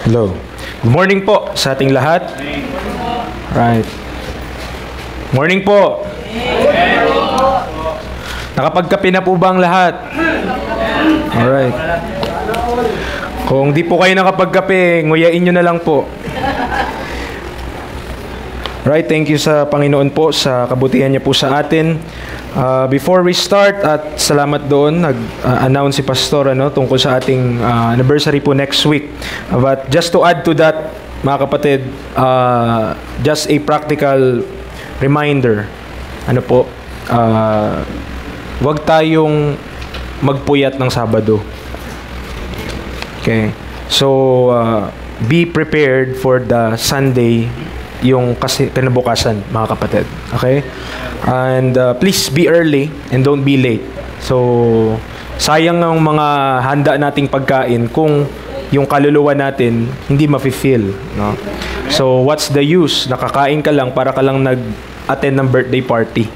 Hello. Good morning po sa ating lahat. Right. Morning po. Nakapagkape na po ba ang lahat? Alright. Kung di po kayo nakapagkape, nguyain nyo na lang po. Right, thank you sa Panginoon po sa kabutihan niya po sa atin. Before we start, at salamat doon, nag-announce si Pastor tungkol sa ating anniversary po next week. But just to add to that, mga kapatid, just a practical reminder, wag tayong magpuyat ng Sabado. Okay? So, be prepared for the Sunday, yung kasi kinabukasan, mga kapatid. Okay? And please be early and don't be late. So, sayang ang mga handa nating pagkain kung yung kaluluwa natin hindi mafe-feel, no? So, what's the use? Nakakain ka lang para ka lang nag-attend ng birthday party.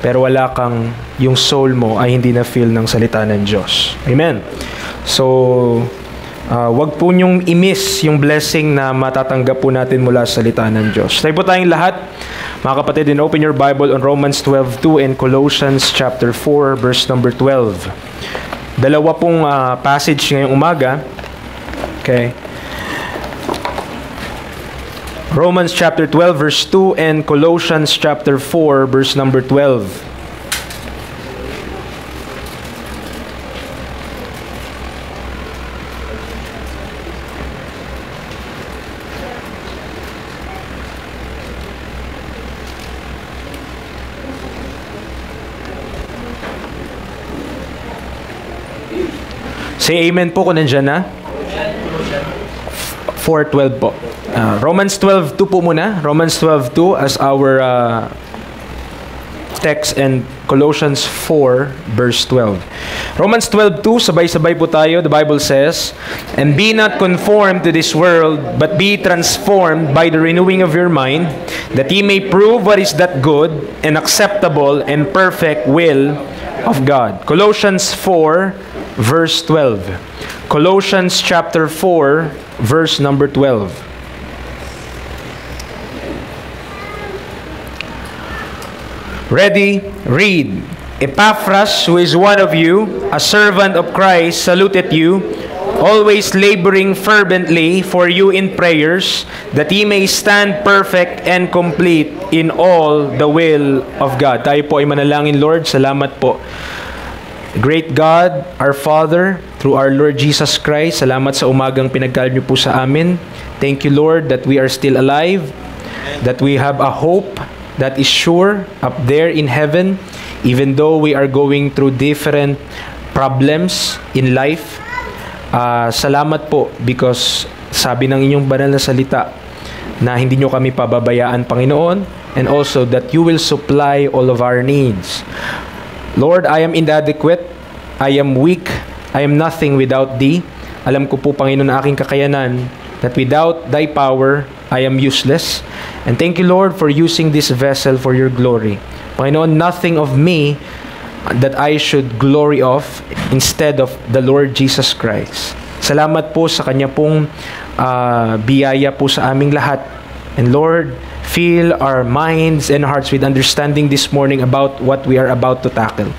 Pero wala kang, yung soul mo ay hindi na-feel ng salita ng Diyos. Amen? So, wag po niyong i-miss yung blessing na matatanggap po natin mula sa salita ng Diyos. Tayo po tayong lahat, mga kapatid, and open your Bible on Romans 12:2 and Colossians chapter 4, verse number 12. Dalawa pong passage ngayong umaga. Okay. Romans chapter 12, verse 2 and Colossians chapter 4, verse number 12. Say amen po kung nandyan na. 4:12 po. Romans 12:2 po muna. Romans 12:2 as our text, and Colossians 4 verse 12. Romans 12:2, sabay-sabay po tayo. The Bible says, "And be not conformed to this world, but be transformed by the renewing of your mind, that ye may prove what is that good and acceptable and perfect will of God." Colossians 4 verse 12. Colossians chapter 4 verse number 12. Ready? Read. "Epaphras, who is one of you, a servant of Christ, saluteth you, always laboring fervently for you in prayers, that ye may stand perfect and complete in all the will of God." Tayo po ay manalangin. Lord, salamat po. Great God, our Father, through our Lord Jesus Christ, salamat sa umagang pinagkaloob niyo po sa amin. Thank you, Lord, that we are still alive, that we have a hope that is sure up there in heaven, even though we are going through different problems in life. Salamat po because sabi ng inyong banal na salita na hindi nyo kami pababayaan, Panginoon, and also that you will supply all of our needs. Lord, I am inadequate, I am weak, I am nothing without Thee. Alam ko po, Panginoon, na aking kakayanan, that without Thy power, I am useless. And thank you, Lord, for using this vessel for Your glory. Panginoon, nothing of me that I should glory of instead of the Lord Jesus Christ. Salamat po sa Kanya pong biyaya po sa aming lahat. And Lord, fill our minds and hearts with understanding this morning about what we are about to tackle.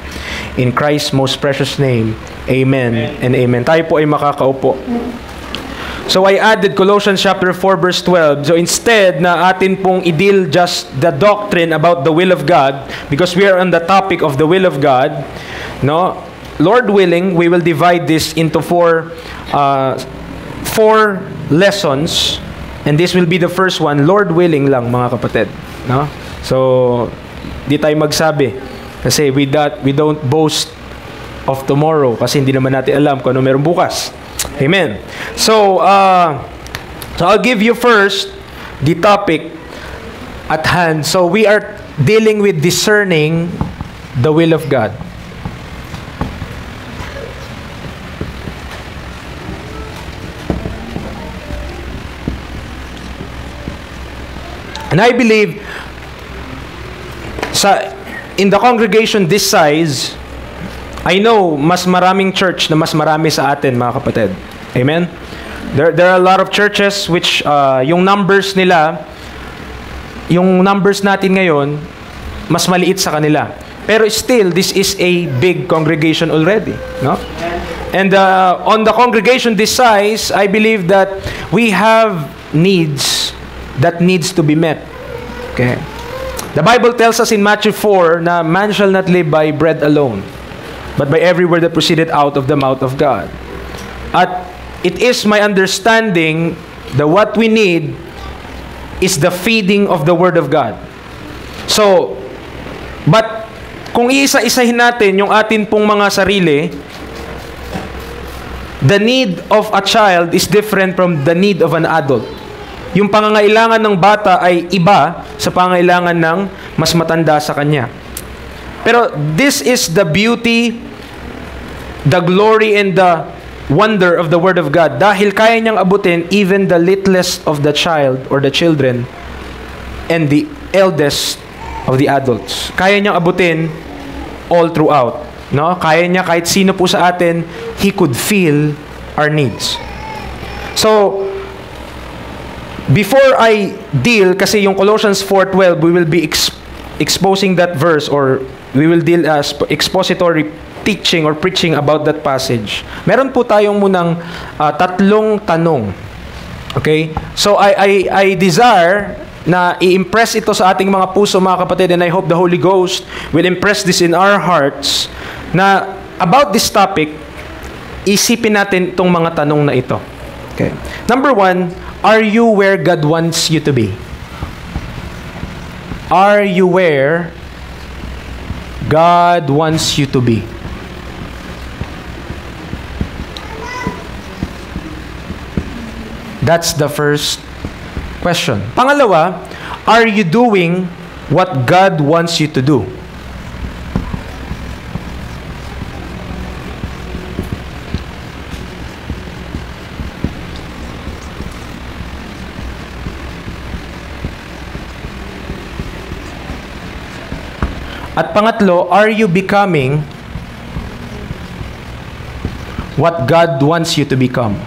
In Christ's most precious name, amen and amen. Tayo po ay makakaupo. So I added Colossians chapter 4 verse 12. So instead na atin pong i-deal just the doctrine about the will of God, because we are on the topic of the will of God, no? Lord willing, we will divide this into four lessons. And this will be the first one, Lord willing lang, mga kapatid, no? So, di tayo magsabi kasi we don't boast of tomorrow kasi hindi naman natin alam kung ano meron bukas. Amen. So I'll give you first the topic at hand. So we are dealing with discerning the will of God. And I believe in the congregation this size, I know mas maraming church na mas marami sa atin, mga kapatid. Amen? There are a lot of churches which yung numbers natin ngayon, mas maliit sa kanila. Pero still, this is a big congregation already, no? And on the congregation this size, I believe that we have needs that needs to be met. Okay. The Bible tells us in Matthew 4 na man shall not live by bread alone, but by every word that proceeded out of the mouth of God. At it is my understanding that what we need is the feeding of the Word of God. So, but kung iisa-isahin natin yung atin pong mga sarili, the need of a child is different from the need of an adult. Yung pangangailangan ng bata ay iba sa pangangailangan ng mas matanda sa kanya. Pero this is the beauty, the glory, and the wonder of the Word of God. Dahil kaya niyang abutin even the littlest of the child or the children and the eldest of the adults. Kaya niyang abutin all throughout. No? Kaya niya kahit sino po sa atin, He could feel our needs. So, before I deal, kasi yung Colossians 4:12, we will be exposing that verse, or we will deal as expository teaching or preaching about that passage. Meron po tayong munang tatlong tanong. Okay? So, I desire na i-impress ito sa ating mga puso, mga kapatid, and I hope the Holy Ghost will impress this in our hearts, na about this topic, isipin natin itong mga tanong na ito. Okay. Number 1, are you where God wants you to be? Are you where God wants you to be? That's the first question. Pangalawa, are you doing what God wants you to do? At pangatlo, are you becoming what God wants you to become?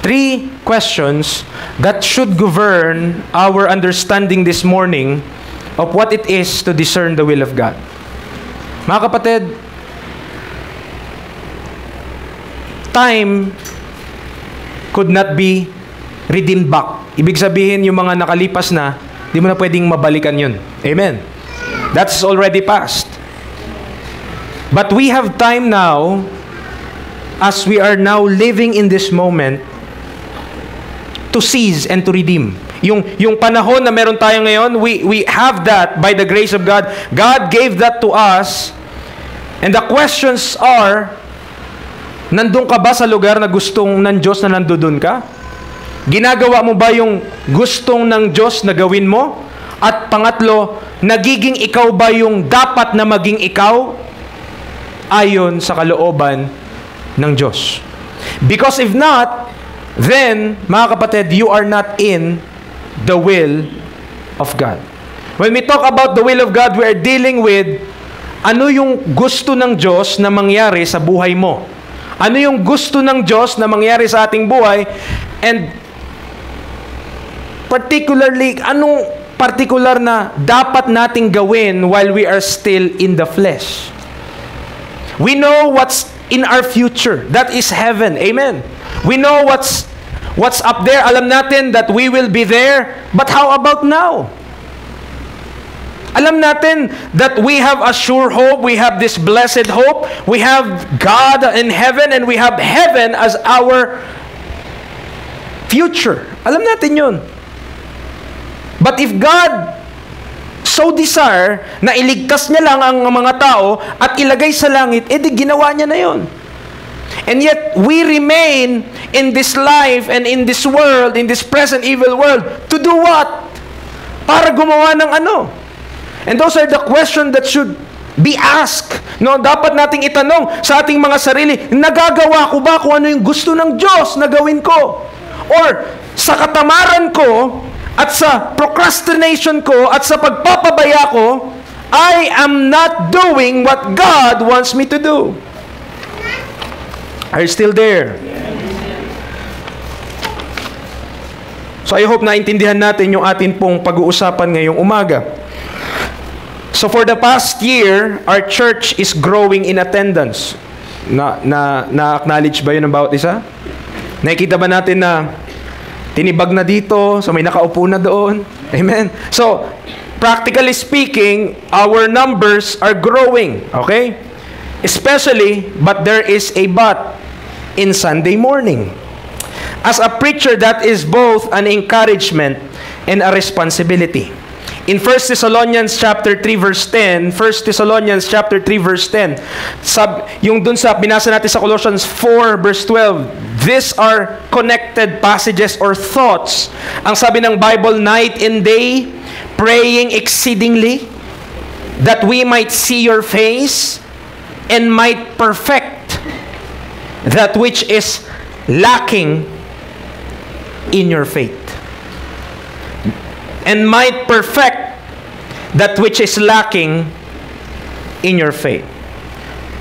Three questions that should govern our understanding this morning of what it is to discern the will of God. Mga kapatid, time could not be redeemed back. Ibig sabihin, yung mga nakalipas na, di mo na pwedeng mabalikan yun. Amen. That's already past. But we have time now, as we are now living in this moment, to seize and to redeem. Yung panahon na meron tayo ngayon, we have that by the grace of God. God gave that to us. And the questions are, nandun ka ba sa lugar na gustong ng Diyos na nandun ka? Ginagawa mo ba yung gustong ng Diyos na gawin mo? At pangatlo, nagiging ikaw ba yung dapat na maging ikaw ayon sa kalooban ng Diyos? Because if not, then, mga kapatid, you are not in the will of God. When we talk about the will of God, we are dealing with ano yung gusto ng Diyos na mangyari sa buhay mo. Ano yung gusto ng Diyos na mangyari sa ating buhay, and particularly, anong particular na dapat nating gawin while we are still in the flesh. We know what's in our future. That is heaven. Amen. We know what's up there. Alam natin that we will be there. But how about now? Alam natin that we have a sure hope. We have this blessed hope. We have God in heaven, and we have heaven as our future. Alam natin yun. But if God so desire na iligtas niya lang ang mga tao at ilagay sa langit, edi ginawa niya na yun. And yet, we remain in this life and in this world, in this present evil world, to do what? Para gumawa ng ano? And those are the questions that should be asked. No, dapat nating itanong sa ating mga sarili, nagagawa ko ba kung ano yung gusto ng Diyos na gawin ko? Or, sa katamaran ko at sa procrastination ko at sa pagpapabaya ko, I am not doing what God wants me to do. Are you still there? So I hope naintindihan natin yung atin pong pag-uusapan ngayong umaga. So for the past year, our church is growing in attendance. Na-acknowledge ba yun ng bawat isa? Nakikita ba natin na tinibag na dito, so may nakaupo na doon? Amen? So, practically speaking, our numbers are growing. Okay? Especially, but there is a but, in Sunday morning. As a preacher, that is both an encouragement and a responsibility. In 1 Thessalonians chapter 3 verse 10, 1 Thessalonians chapter 3 verse 10, yung dun sa binasa natin sa Colossians 4 verse 12, these are connected passages or thoughts. Ang sabi ng Bible, night and day, praying exceedingly, that we might see your face, and might perfect that which is lacking in your faith. And might perfect that which is lacking in your faith.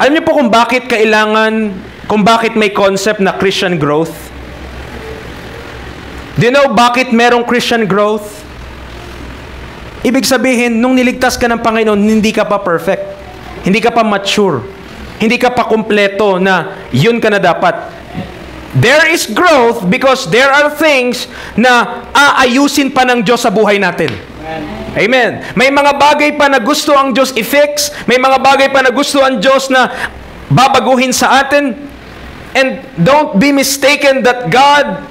Alam niyo po kung bakit may concept na Christian growth? Do you know bakit merong Christian growth? Ibig sabihin, nung niligtas ka ng Panginoon, hindi ka pa perfect. Hindi ka pa mature. Hindi ka pa kumpleto na yun ka na dapat. There is growth because there are things na aayusin pa ng Diyos sa buhay natin. Amen. May mga bagay pa na gusto ang Diyos i-fix. May mga bagay pa na gusto ang Diyos na babaguhin sa atin. And don't be mistaken that God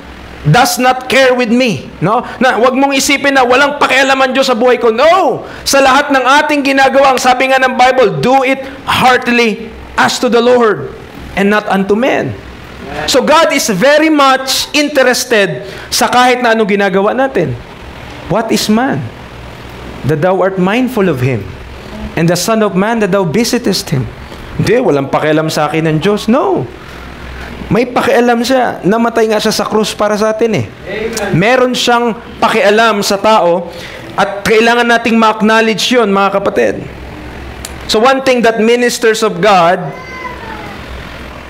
does not care with me. No? Na wag mong isipin na walang pakialam ang Diyos sa buhay ko. No! Sa lahat ng ating ginagawang, sabi nga ng Bible, do it heartily as to the Lord and not unto men. So God is very much interested sa kahit na anong ginagawa natin. What is man? That thou art mindful of him. And the Son of Man that thou visitest him. Hindi, walang pakialam sa akin ng Diyos. No. May pakialam siya. Namatay nga siya sa krus para sa atin eh. Meron siyang pakialam sa tao at kailangan nating ma-acknowledge yun, mga kapatid. So one thing that ministers of God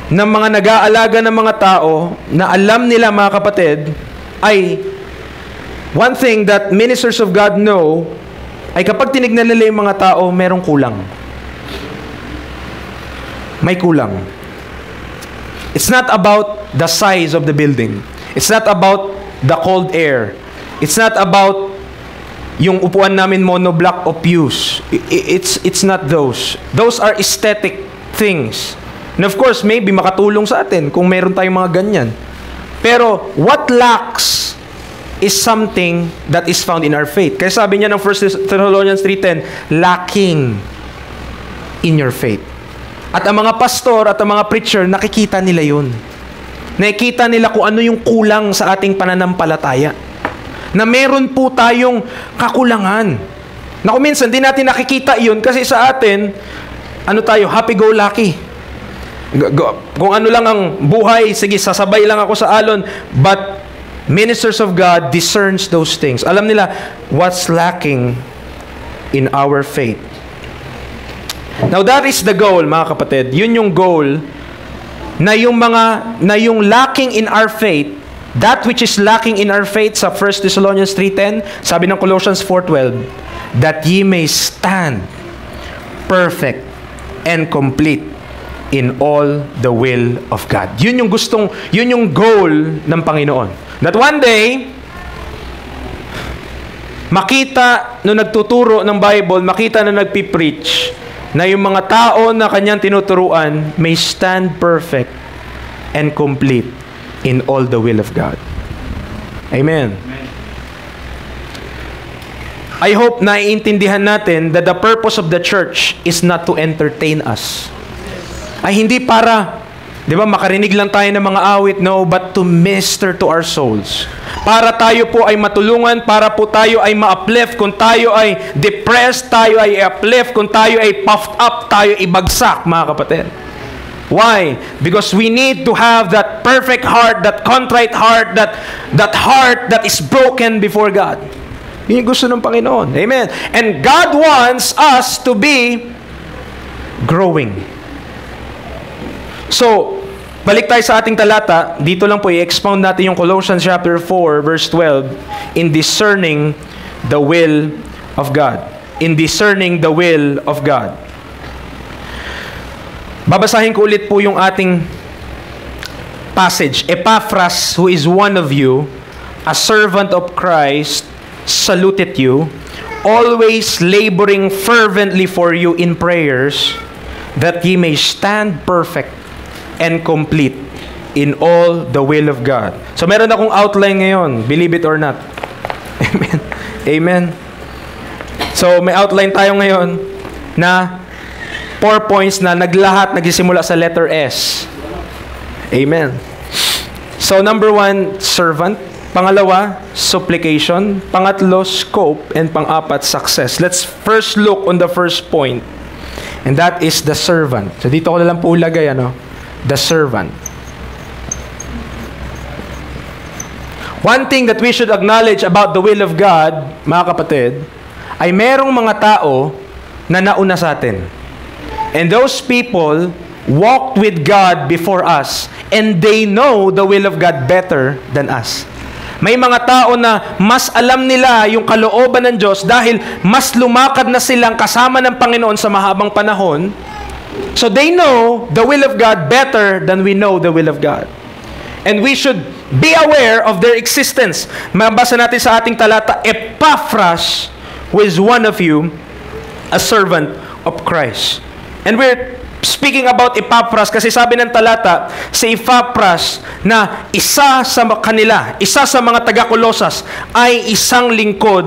ng mga nag-aalaga ng mga tao na alam nila, mga kapatid, ay one thing that ministers of God know ay kapag tinignan nila yung mga tao, merong kulang. May kulang. It's not about the size of the building. It's not about the cold air. It's not about yung upuan namin monoblock o pews. It's not those. Those are aesthetic things. And of course, maybe makatulong sa atin kung meron tayong mga ganyan. Pero what lacks is something that is found in our faith. Kaya sabi niya ng 1 Thessalonians 3:10, lacking in your faith. At ang mga pastor at ang mga preacher, nakikita nila yun. Nakikita nila kung ano yung kulang sa ating pananampalataya. Na meron po tayong kakulangan. Na kung minsan, di natin nakikita yun kasi sa atin, ano tayo, happy-go-lucky. Kung ano lang ang buhay, sige, sasabay lang ako sa alon. But ministers of God discerns those things. Alam nila what's lacking in our faith. Now that is the goal, mga kapatid. Yun yung goal na yung lacking in our faith, that which is lacking in our faith sa 1 Thessalonians 3:10, sabi ng Colossians 4:12, that ye may stand perfect and complete in all the will of God. Yun yung goal ng Panginoon. That one day, makita nung nagtuturo ng Bible, makita na nagpipreach, na yung mga tao na kanyang tinuturuan may stand perfect and complete in all the will of God. Amen. I hope naiintindihan natin that the purpose of the church is not to entertain us. Ay hindi para, di ba, makarinig lang tayo ng mga awit, no, but to minister to our souls. Para tayo po ay matulungan, para po tayo ay ma-uplift. Kung tayo ay depressed, tayo ay uplift. Kung tayo ay puffed up, tayo ibagsak, mga kapatid. Why? Because we need to have that perfect heart, that contrite heart, that heart that is broken before God. Yun yung gusto ng Panginoon. Amen. And God wants us to be growing. So, balik tayo sa ating talata. Dito lang po i-expound natin yung Colossians chapter 4 verse 12 in discerning the will of God. In discerning the will of God. Babasahin ko ulit po yung ating passage. Epaphras, who is one of you, a servant of Christ, saluteth you, always laboring fervently for you in prayers, that ye may stand perfect and complete in all the will of God. So meron akong outline ngayon, believe it or not. Amen. Amen. So may outline tayo ngayon na 4 points na nagsisimula sa letter S. Amen. So number 1, servant. Pangalawa, supplication. Pangatlo, scope. And pang-apat, success. Let's first look on the first point. And that is the servant. So dito ko na lang po ulagay, the servant. One thing that we should acknowledge about the will of God, mga kapatid, ay merong mga tao na nauna sa atin. And those people walked with God before us, and they know the will of God better than us. May mga tao na mas alam nila yung kalooban ng Diyos dahil mas lumakad na silang kasama ng Panginoon sa mahabang panahon. So they know the will of God better than we know the will of God. And we should be aware of their existence. Mabasa natin sa ating talata, Epaphras, who is one of you, a servant of Christ. And we're speaking about Epaphras kasi sabi ng talata, si Epaphras na isa sa kanila, isa sa mga taga-Colosas ay isang lingkod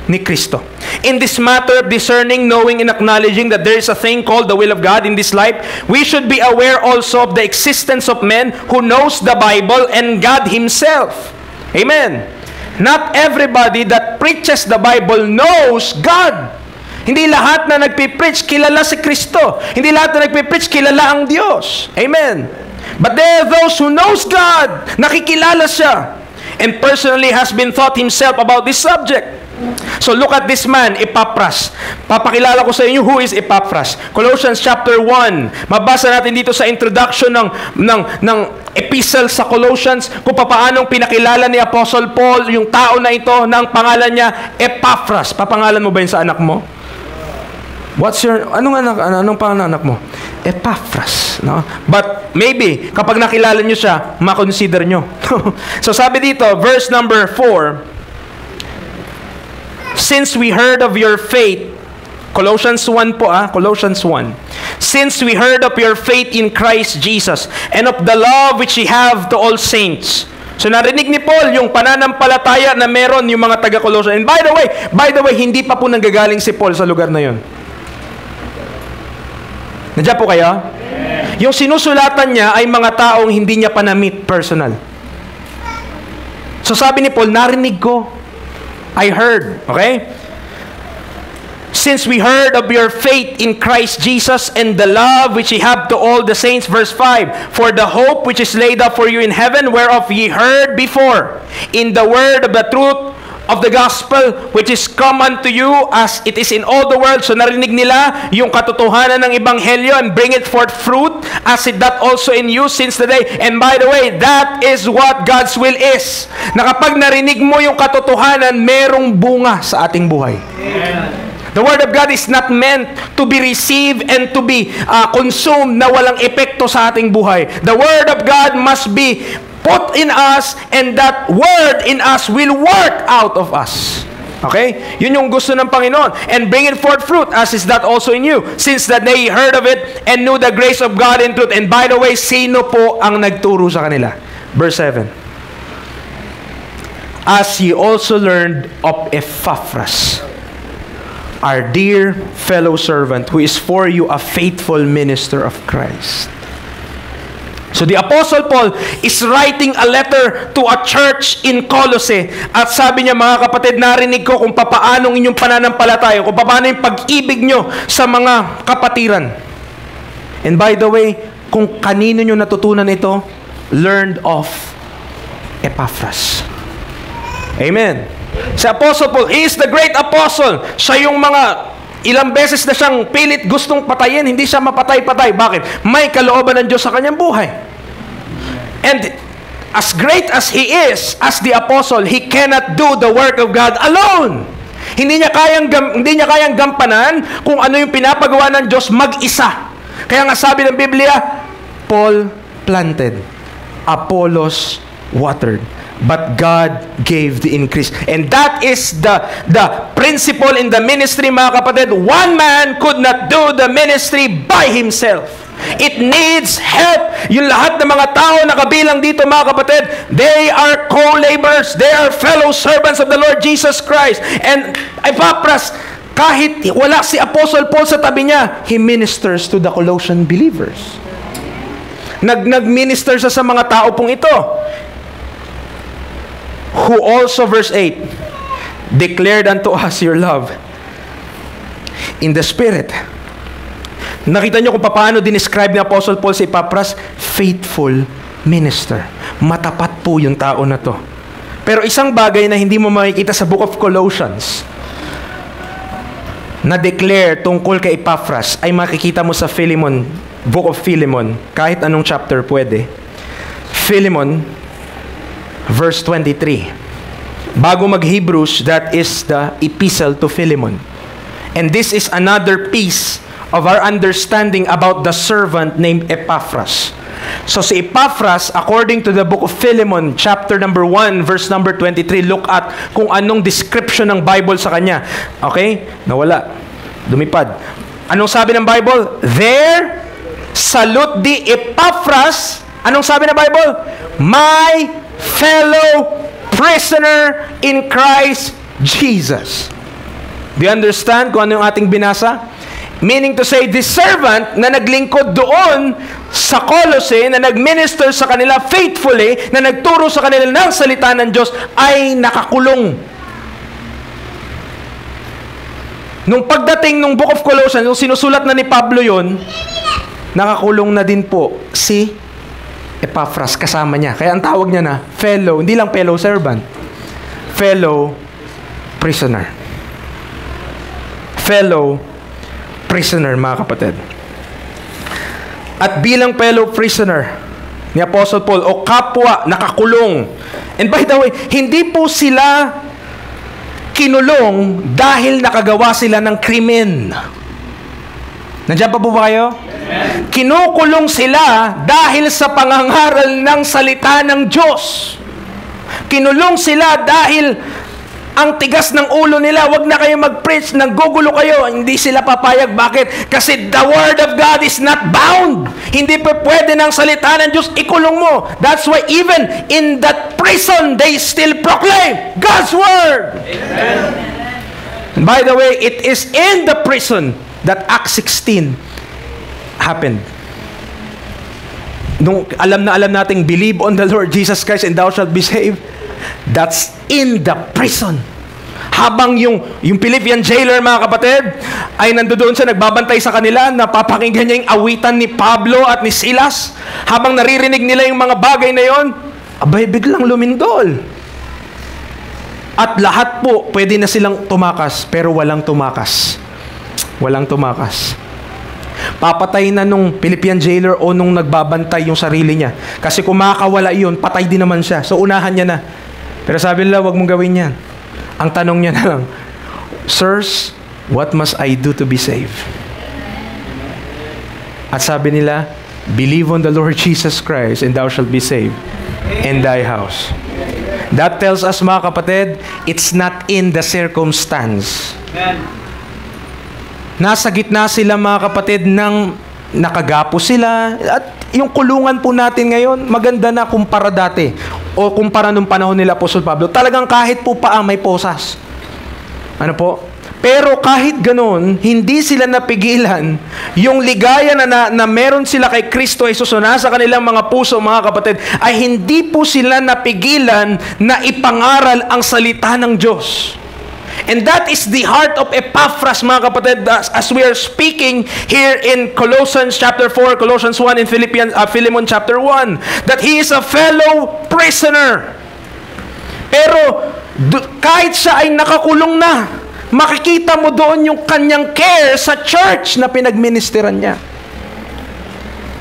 ni Kristo. In this matter of discerning, knowing, and acknowledging that there is a thing called the will of God in this life, we should be aware also of the existence of men who knows the Bible and God Himself. Amen. Not everybody that preaches the Bible knows God. Hindi lahat na nagpipreach kilala si Kristo. Hindi lahat na nagpipreach kilala ang Diyos. Amen. But there are those who knows God. Nakikilala siya. And personally has been thought himself about this subject. So look at this man, Epaphras. Papakilala ko sa inyo who is Epaphras. Colossians chapter 1. Mabasa natin dito sa introduction ng epistle sa Colossians kung paano pinakilala ni Apostle Paul yung tao na ito na ang pangalan niya Epaphras. Papangalan mo ba yun sa anak mo? Anong pangalan anak mo? Epaphras, no? But maybe kapag nakilala niyo siya, ma-consider niyo. So sabi dito, verse number 4, since we heard of your faith, Colossians 1 po, Colossians 1. Since we heard of your faith in Christ Jesus and of the love which ye have to all saints. So narinig ni Paul yung pananampalataya na meron yung mga taga-Colossians. And by the way, hindi pa po nanggagaling si Paul sa lugar na yun. Nandiyan po kayo? Yung sinusulatan niya ay mga taong hindi niya pa na-meet personal. So sabi ni Paul, narinig ko. I heard. Okay? Since we heard of your faith in Christ Jesus and the love which ye have to all the saints, verse 5, for the hope which is laid up for you in heaven, whereof ye heard before, in the word of the truth of the gospel, which is come unto you as it is in all the world. So narinig nila yung katotohanan ng Ebanghelyo and bring it forth fruit as it doth also in you since the day. And by the way, that is what God's will is. Na kapag narinig mo yung katotohanan, merong bunga sa ating buhay. Amen. The Word of God is not meant to be received and to be consumed na walang epekto sa ating buhay. The Word of God must be put in us, and that Word in us will work out of us. Okay? Yun yung gusto ng Panginoon. And bring it forth fruit, as is that also in you. Since that they heard of it, and knew the grace of God in truth. And by the way, sino po ang nagturo sa kanila? Verse 7. As ye also learned of Epaphras, our dear fellow servant, who is for you a faithful minister of Christ. So the Apostle Paul is writing a letter to a church in Colossae. At sabi niya, mga kapatid, narinig ko kung papaanong inyong pananampalataya, kung paano yung pag-ibig nyo sa mga kapatiran. And by the way, Kung kanino nyo natutunan ito, learned of Epaphras. Amen. Si Apostle Paul, he is the great apostle. Siya yung mga ilang beses na siyang pilit gustong patayin, hindi siya mapatay-patay. Bakit? May kalooban ng Diyos sa kanyang buhay. And as great as he is, as the apostle, he cannot do the work of God alone. Hindi niya kayang gampanan kung ano yung pinapagawa ng Diyos mag-isa. Kaya nga sabi ng Biblia, Paul planted, Apollos watered, but God gave the increase. And that is the principle in the ministry, mga kapatid. One man could not do the ministry by himself. It needs help. Yung lahat ng mga tao na kabilang dito, mga kapatid, they are co-laborers. They are fellow servants of the Lord Jesus Christ. And Epaphras, kahit wala si Apostle Paul sa tabi niya, he ministers to the Colossian believers. Nag-minister sa mga tao pong ito. Who also, verse 8, declared unto us your love in the Spirit. Nakita nyo kung paano dinescribe ni Apostle Paul si Epaphras? Faithful minister. Matapat po yung tao na to. Pero isang bagay na hindi mo makikita sa Book of Colossians na declare tungkol kay Epaphras ay makikita mo sa Philemon, Book of Philemon, kahit anong chapter pwede. Philemon, verse 23. Bago mag-Hebrews, that is the epistle to Philemon. And this is another piece of our understanding about the servant named Epaphras. So si Epaphras, according to the book of Philemon, chapter number 1, verse number 23, look at kung anong description ng Bible sa kanya. Okay? Nawala. Lumipad. Anong sabi ng Bible? There, salute the Epaphras. Anong sabi ng Bible? My fellow prisoner in Christ Jesus. Do you understand kung ano yung ating binasa? Meaning to say, this servant na naglingkod doon sa Colossae, na nagminister sa kanila faithfully, na nagturo sa kanila ng salita ng Diyos, ay nakakulong. Nung pagdating ng Book of Colossians, nung sinusulat na ni Pablo yon, nakakulong na din po si Epaphras kasama niya. Kaya ang tawag niya na fellow, hindi lang fellow servant, fellow prisoner. Fellow prisoner, mga kapatid. At bilang fellow prisoner ni Apostle Paul, o kapwa nakakulong. And by the way, hindi po sila kinulong dahil nakagawa sila ng krimen. Nandiyan pa po ba kayo? Kinukulong sila dahil sa pangangaral ng salita ng Diyos. Kinulong sila dahil ang tigas ng ulo nila, wag na kayo mag-preach, nanggugulo kayo, hindi sila papayag. Bakit? Kasi the Word of God is not bound. Hindi pa pwede ng salita ng Diyos ikulong mo. That's why even in that prison, they still proclaim God's Word. Amen. And by the way, it is in the prison that Acts 16 happened. Nung alam nating believe on the Lord Jesus Christ and thou shalt be saved, that's in the prison. Habang yung Philippian jailer, mga kapatid, ay nandoon siya, nagbabantay sa kanila, napapakinggan niya yung awitan ni Pablo at ni Silas. Habang naririnig nila yung mga bagay na yon, abay, biglang lumindol. At lahat po, pwede na silang tumakas, pero walang tumakas. Walang tumakas. Papatay na nung Philippian jailer o nung nagbabantay yung sarili niya. Kasi kung makakawala yun, patay din naman siya. So, unahan niya na. Pero sabi nila, wag mong gawin yan. Ang tanong niya na lang, Sirs, what must I do to be saved? At sabi nila, believe on the Lord Jesus Christ and thou shalt be saved in thy house. That tells us, mga kapatid, it's not in the circumstance. Nasa gitna sila, mga kapatid, ng nakagapo sila. At yung kulungan po natin ngayon, maganda na kumpara dati o kumpara nung panahon nila Apostol Pablo. Talagang kahit po paa may posas. Ano po? Pero kahit ganun, hindi sila napigilan yung ligaya na meron sila kay Kristo Jesus na sa kanilang mga puso, mga kapatid, ay hindi po sila napigilan na ipangaral ang salita ng Diyos. And that is the heart of Epaphras, mga kapatid, as we are speaking here in Colossians chapter 4, Colossians 1, and Philemon chapter 1, that he is a fellow prisoner. Pero kahit siya ay nakakulong na, makikita mo doon yung kanyang care sa church na pinagministeran niya.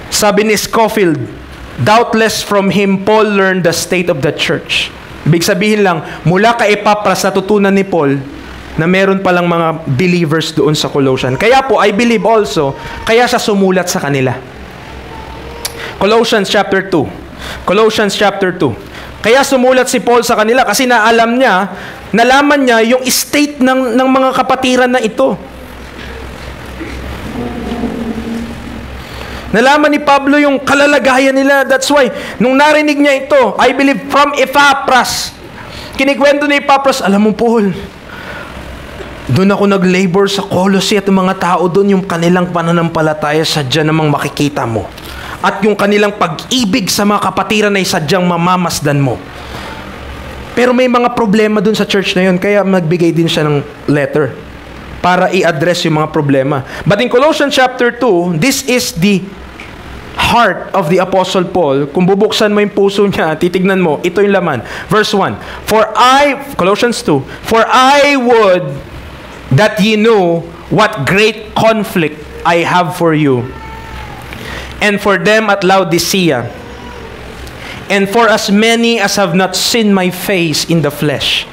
Sabi ni Scofield, doubtless from him Paul learned the state of the church. Ibig sabihin lang, mula kay Epaphras natutunan ni Paul na meron palang mga believers doon sa Colossian. Kaya po, I believe also, kaya siya sumulat sa kanila. Colossians chapter 2. Colossians chapter 2. Kaya sumulat si Paul sa kanila kasi nalaman niya yung state ng mga kapatiran na ito. Nalaman ni Pablo yung kalalagayan nila. That's why, nung narinig niya ito, I believe from Epaphras, kinikwento ni Epaphras, alam mo Paul, doon ako nag-labor sa Colossae at yung mga tao doon, yung kanilang pananampalataya sadya namang makikita mo. At yung kanilang pag-ibig sa mga kapatiran ay sadyang mamamasdan mo. Pero may mga problema doon sa church na yun, kaya nagbigay din siya ng letter para i-address yung mga problema. But in Colossians chapter 2, this is the heart of the Apostle Paul. Kung bubuksan mo yung puso niya, titignan mo, ito yung laman. Verse 1, Colossians 2, For I would that ye know what great conflict I have for you, and for them at Laodicea, and for as many as have not seen my face in the flesh,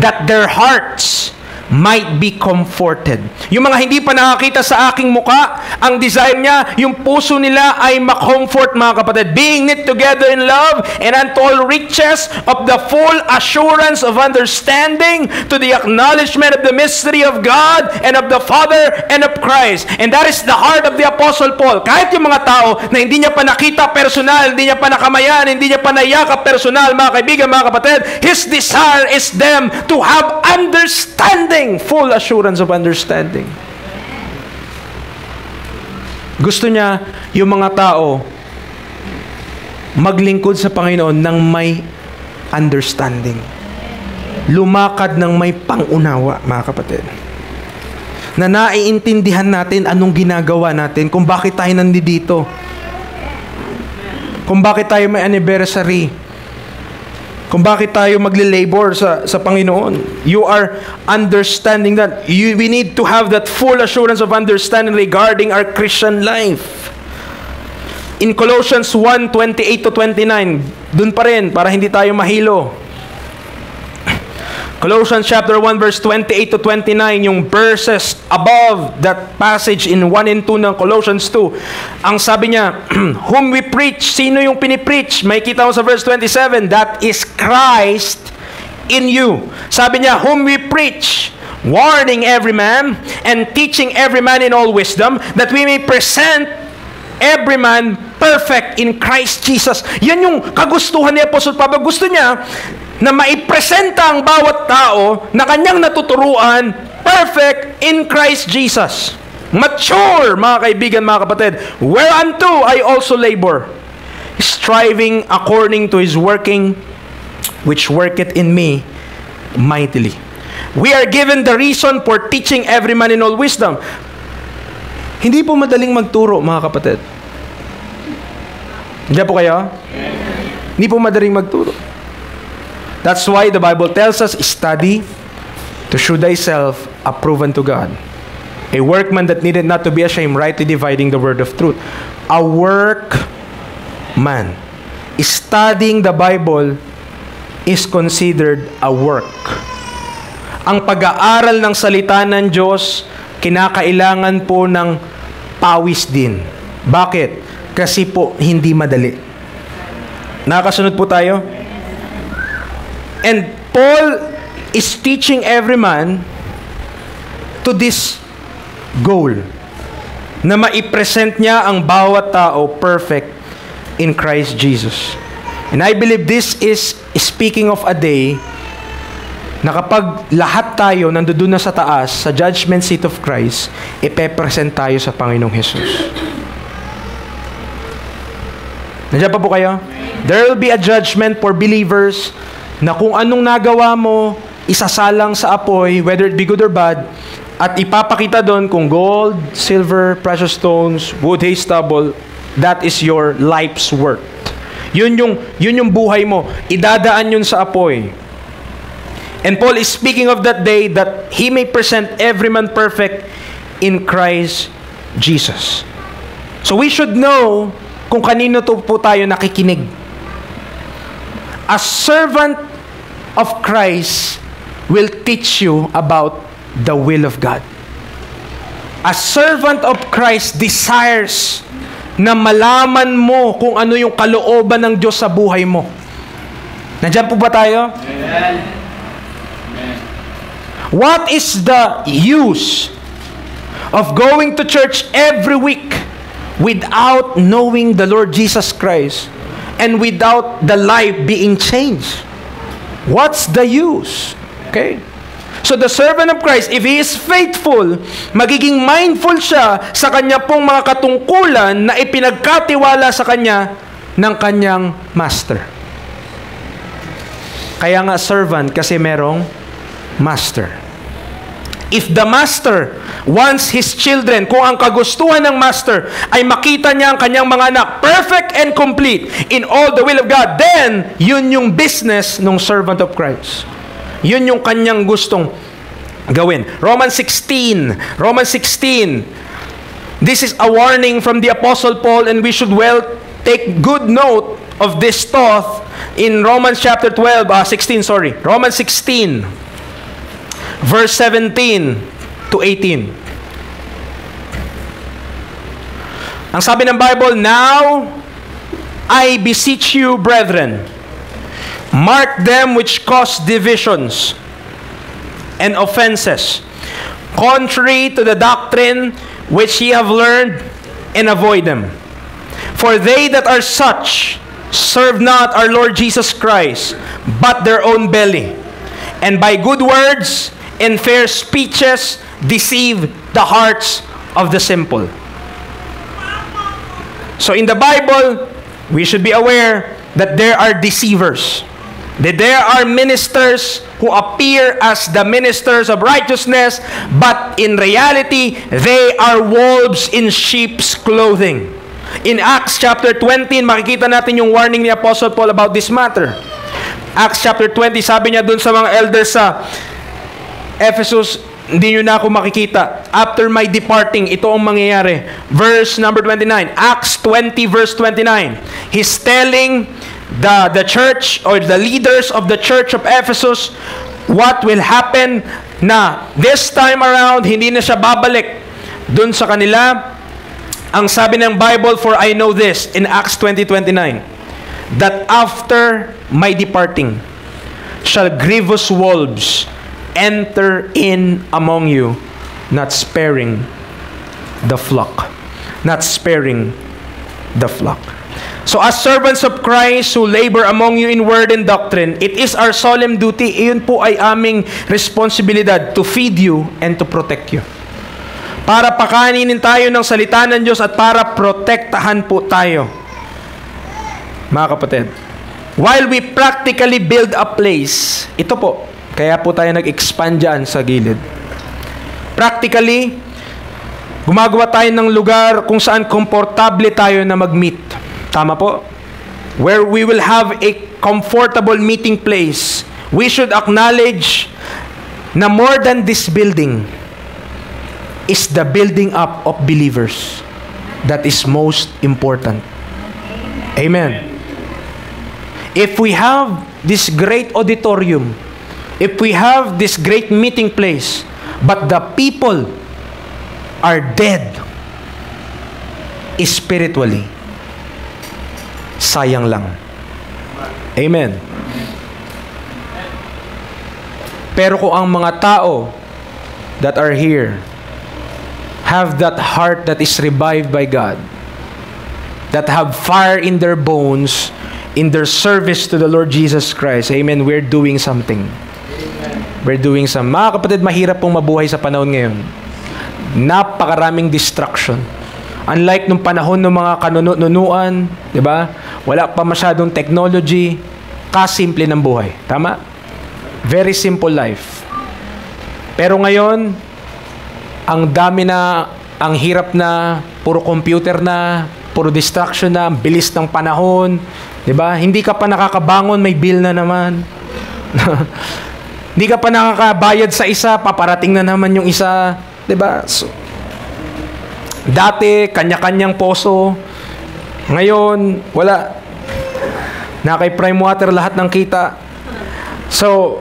that their hearts might be comforted. Yung mga hindi pa nakakita sa aking muka, ang desire niya, yung puso nila ay ma-comfort, mga kapatid. Being knit together in love, and unto all riches of the full assurance of understanding, to the acknowledgement of the mystery of God, and of the Father, and of Christ. And that is the heart of the Apostle Paul. Kahit yung mga tao na hindi niya pa nakita personal, hindi niya pa nakamayan, hindi niya pa nayakap personal, mga kaibigan, mga kapatid, his desire is them to have understanding, full assurance of understanding. Gusto niya yung mga tao maglingkod sa Panginoon ng may understanding. Lumakad ng may pangunawa, mga kapatid. Na naiintindihan natin anong ginagawa natin, kung bakit tayo nandito. Kung bakit tayo may anniversary. Kung bakit tayo magle-labor sa Panginoon. You are understanding that. We need to have that full assurance of understanding regarding our Christian life. In Colossians 1:28-29, dun pa rin, para hindi tayo mahilo. Colossians chapter 1 verse 28-29, yung verses above that passage in 1 and 2 ng Colossians 2. Ang sabi niya, whom we preach, sino yung pinipreach? May kita mo sa verse 27, that is Christ in you. Sabi niya, whom we preach, warning every man and teaching every man in all wisdom, that we may present every man perfect in Christ Jesus. Yan yung kagustuhan ni Apostle Pablo. Gusto niya na maipresenta ang bawat tao na kanyang natuturuan perfect in Christ Jesus. Mature, mga kaibigan, mga kapatid. Whereunto I also labor, striving according to His working, which worketh in me mightily. We are given the reason for teaching every man in all wisdom. Hindi po madaling magturo, mga kapatid. Hindi po kayo? Hindi po madaling magturo. That's why the Bible tells us, study to show thyself approved unto God. A workman that needed not to be ashamed, rightly dividing the word of truth. A workman. Studying the Bible is considered a work. Ang pag-aaral ng salita ng Diyos, kinakailangan po ng pawis din. Bakit? Kasi po, hindi madali. Nakakasunod po tayo? And Paul is teaching every man to this goal, na maipresent niya ang bawat tao perfect in Christ Jesus. And I believe this is speaking of a day na kapag lahat tayo nandoon na sa taas, sa judgment seat of Christ, ipepresent tayo sa Panginoong Jesus. Nandiyan pa po kayo? There will be a judgment for believers na kung anong nagawa mo, isasalang sa apoy, whether it be good or bad, at ipapakita doon kung gold, silver, precious stones, wood, hay, stubble, that is your life's work. Yun yung buhay mo. Idadaan yun sa apoy. And Paul is speaking of that day that he may present every man perfect in Christ Jesus. So we should know kung kanino to po tayo nakikinig. A servant of Christ will teach you about the will of God. A servant of Christ desires na malaman mo kung ano yung kalooban ng Diyos sa buhay mo. Nandiyan po ba tayo? Amen. What is the use of going to church every week without knowing the Lord Jesus Christ and without the life being changed? What's the use? Okay? So the servant of Christ, if he is faithful, magiging mindful siya sa kanya pong mga katungkulan na ipinagkatiwala sa kanya ng kanyang master. Kaya nga servant kasi merong master. If the master wants his children, kung ang kagustuhan ng master ay makita niya ang kanyang mga anak perfect and complete in all the will of God, then yun yung business ng servant of Christ. Yun yung kanyang gustong gawin. Romans 16. This is a warning from the Apostle Paul, and we should well take good note of this thought in Romans chapter 16. Romans 16. Verse 17 to 18. Ang sabi ng Bible, "Now I beseech you, brethren, mark them which cause divisions and offenses, contrary to the doctrine which ye have learned, and avoid them. For they that are such serve not our Lord Jesus Christ, but their own belly, and by good words and fair speeches deceive the hearts of the simple." So in the Bible, we should be aware that there are deceivers. That there are ministers who appear as the ministers of righteousness, but in reality, they are wolves in sheep's clothing. In Acts chapter 20, makikita natin yung warning ni Apostle Paul about this matter. Acts chapter 20, sabi niya dun sa mga elders sa Ephesus, hindi nyo na ako makikita. After my departing, ito ang mangyayari. Verse number 29. Acts 20 verse 29. He's telling the church or the leaders of the church of Ephesus what will happen na this time around, hindi na siya babalik dun sa kanila. Ang sabi ng Bible, "For I know this," in Acts 20:29, "that after my departing shall grievous wolves enter in among you, not sparing the flock." Not sparing the flock. So as servants of Christ who labor among you in word and doctrine, it is our solemn duty, iyon po ay aming responsibilidad, to feed you and to protect you. Para pakaninin tayo ng salita ng Diyos at para protektahan po tayo. Mga kapatid, while we practically build a place, ito po, kaya po tayo nag-expand dyan sa gilid. Practically, gumagawa tayo ng lugar kung saan komportable tayo na mag-meet. Tama po? Where we will have a comfortable meeting place. We should acknowledge na more than this building is the building up of believers. That is most important. Amen. If we have this great auditorium, if we have this great meeting place, but the people are dead spiritually, sayang lang. Amen. Pero kung ang mga tao that are here have that heart that is revived by God, that have fire in their bones, in their service to the Lord Jesus Christ, amen, we're doing something. We're doing some. Mga kapatid, mahirap pong mabuhay sa panahon ngayon. Napakaraming distraction. Unlike nung panahon ng mga kanunuan, di ba? Wala pa masyadong technology, kasimple ng buhay. Tama? Very simple life. Pero ngayon, ang dami na, ang hirap na, puro computer na, puro distraction na, bilis ng panahon, 'di ba? Hindi ka pa nakakabangon, may bill na naman. Hindi ka pa nakakabayad sa isa, paparating na naman yung isa, 'di ba? So, dati kanya-kanyang poso. Ngayon, wala. Na kay Prime Water lahat ng kita. So,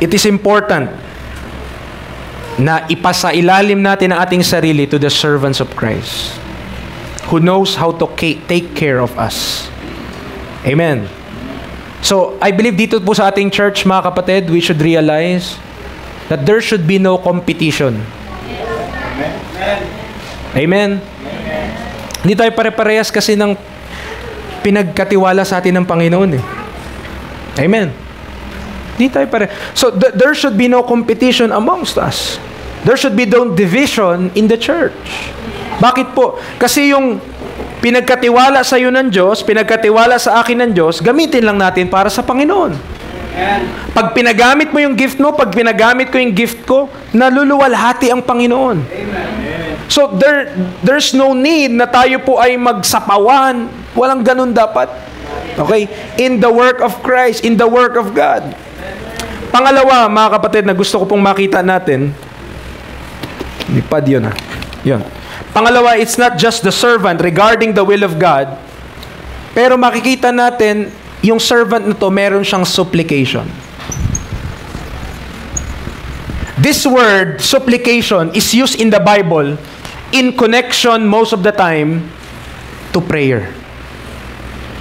it is important na ipasa ilalim natin ang ating sarili to the servants of Christ who knows how to take care of us. Amen. So, I believe dito po sa ating church, mga kapatid, we should realize that there should be no competition. Amen. Hindi tayo pare-parehas kasi ng pinagkatiwala sa atin ng Panginoon eh. Amen. Hindi tayo So, there should be no competition amongst us. There should be no division in the church. Bakit po? Kasi yung pinagkatiwala sa iyo ng Diyos, pinagkatiwala sa akin ng Diyos, gamitin lang natin para sa Panginoon. Pag pinagamit mo yung gift mo, pag pinagamit ko yung gift ko, naluluwalhati ang Panginoon. So, there's no need na tayo po ay magsapawan. Walang ganun dapat. Okay? In the work of Christ, in the work of God. Pangalawa, mga kapatid, na gusto ko pong makita natin, lipad yun ha. Yun. Pangalawa, it's not just the servant regarding the will of God, pero makikita natin, yung servant na to, meron siyang supplication. This word, supplication, is used in the Bible in connection most of the time to prayer.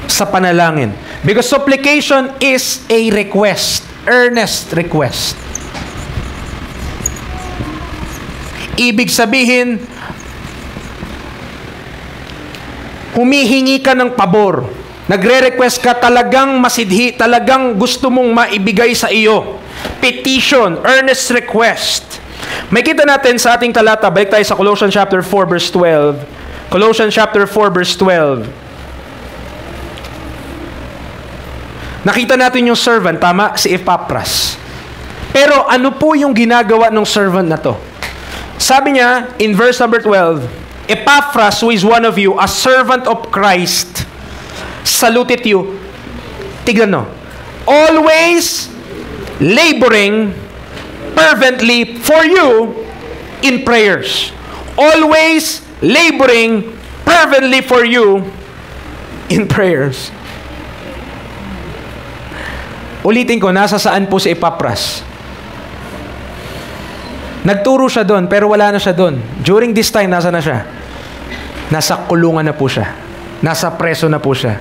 Sa panalangin. Because supplication is a request. Earnest request. Ibig sabihin, humihingi ka ng pabor. Nagre-request ka, talagang masidhi, talagang gusto mong maibigay sa iyo. Petition, earnest request. May kita natin sa ating talata, balik tayo sa Colossians chapter 4 verse 12. Colossians chapter 4 verse 12. Nakita natin yung servant, tama? Si Epaphras. Pero ano po yung ginagawa ng servant na to? Sabi niya, in verse number 12, Epaphras, who is one of you, a servant of Christ, saluted you. Tignan no. Always laboring fervently for you in prayers. Always laboring fervently for you in prayers. Ulitin ko, nasa saan po si Epaphras? Nagturo siya doon, pero wala na siya doon. During this time, nasa na siya? Nasa kulungan na po siya. Nasa preso na po siya.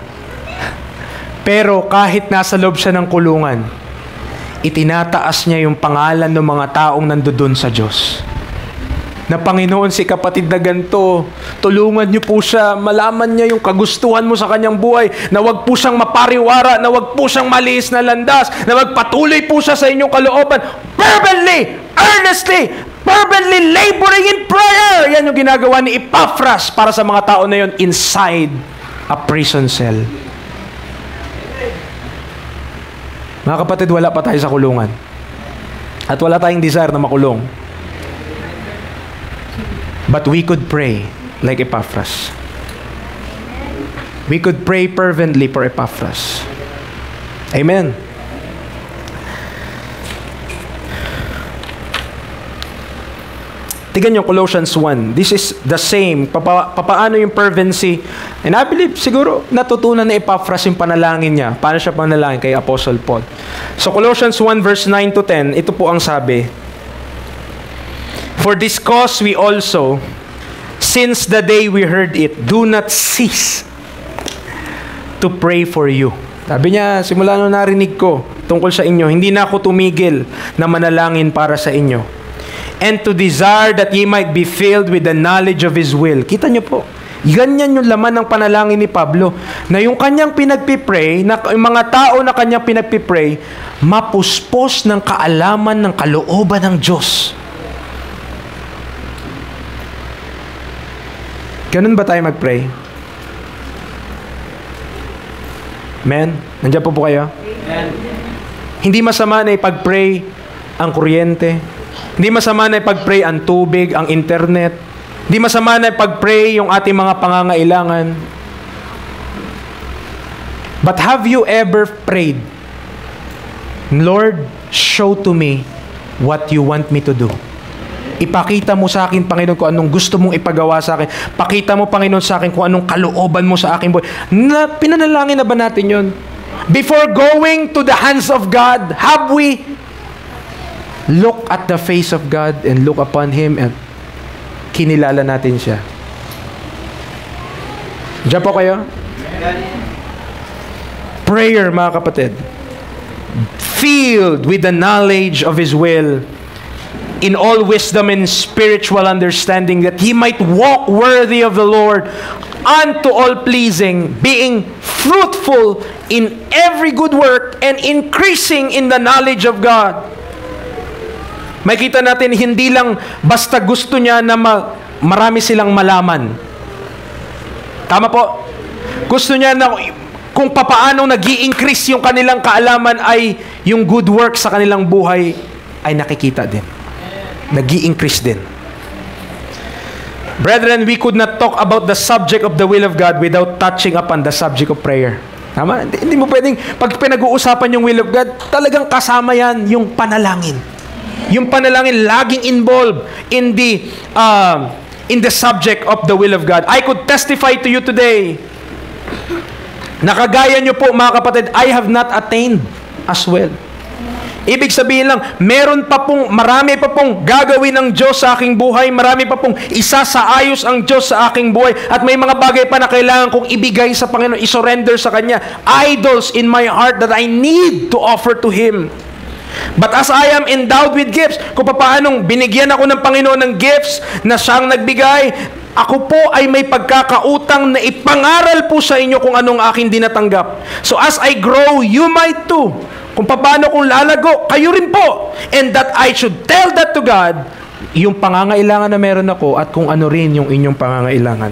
Pero kahit nasa loob siya ng kulungan, itinataas niya yung pangalan ng mga taong nandoon sa Diyos. Na Panginoon, si kapatid na ganito, tulungan niyo po siya, malaman niya yung kagustuhan mo sa kanyang buhay, na wag po siyang mapariwara, na wag po siyang maliis na landas, na magpatuloy po siya sa inyong kalooban, fervently, earnestly, fervently laboring in prayer. Yan yung ginagawa ni Epaphras para sa mga tao na yun inside a prison cell. Mga kapatid, wala pa tayo sa kulungan. At wala tayong desire na makulong. But we could pray like Epaphras. We could pray fervently for Epaphras. Amen. Tignan nyo, Colossians 1. This is the same. Papaano yung fervency? And I believe, siguro, natutunan ni Epaphras yung panalangin niya. Paano siya panalangin kay Apostle Paul? So, Colossians 1 verse 9 to 10, ito po ang sabi. For this cause we also, since the day we heard it, do not cease to pray for you. Sabi niya, simula nung narinig ko tungkol sa inyo, hindi na ako tumigil na manalangin para sa inyo. And to desire that ye might be filled with the knowledge of His will. Kita niyo po, ganyan yung laman ng panalangin ni Pablo, na yung kanyang pinagpipray, na yung mga tao na kanyang pinagpipray, mapuspos ng kaalaman ng kalooban ng Diyos. Ganun ba tayo mag-pray? Amen? Nandiyan po kayo? Amen. Hindi masama na ipag-pray ang kuryente. Hindi masama na ipag-pray ang tubig, ang internet. Hindi masama na ipag-pray yung ating mga pangangailangan. But have you ever prayed, Lord, show to me what you want me to do. Ipakita mo sa akin, Panginoon, kung anong gusto mong ipagawa sa akin. Pakita mo, Panginoon, sa akin kung anong kalooban mo sa aking buhay. Pinanalangin na ba natin yun? Before going to the hands of God, have we look at the face of God and look upon Him and kinilala natin siya? Diyan po kayo? Prayer, mga kapatid, filled with the knowledge of His will, in all wisdom and spiritual understanding, that he might walk worthy of the Lord, unto all pleasing, being fruitful in every good work, and increasing in the knowledge of God. Makita natin, hindi lang basta gusto niya na marami silang malaman. Tama po? Gusto niya na kung papaano nag-i-increase yung kanilang kaalaman ay yung good work sa kanilang buhay ay nakikita din. Nag-i-increase din. Brethren, we could not talk about the subject of the will of God without touching upon the subject of prayer. Tama? Hindi mo pwedeng, pag pinag-uusapan yung will of God, talagang kasama yan yung panalangin. Yung panalangin laging involved in the subject of the will of God. I could testify to you today, nakagaya nyo po, mga kapatid, I have not attained as well. Ibig sabihin lang, marami pa pong gagawin ng Diyos sa aking buhay, marami pa pong isasaayos ang Diyos sa aking buhay, at may mga bagay pa na kailangan kong ibigay sa Panginoon, isurrender sa Kanya. Idols in my heart that I need to offer to Him. But as I am endowed with gifts, kung paanong binigyan ako ng Panginoon ng gifts na Siyang nagbigay, ako po ay may pagkakautang na ipangaral po sa inyo kung anong aking dinatanggap. So as I grow, you might too. Kung paano kung lalago, kayo rin po. And that I should tell that to God, yung pangangailangan na meron ako at kung ano rin yung inyong pangangailangan.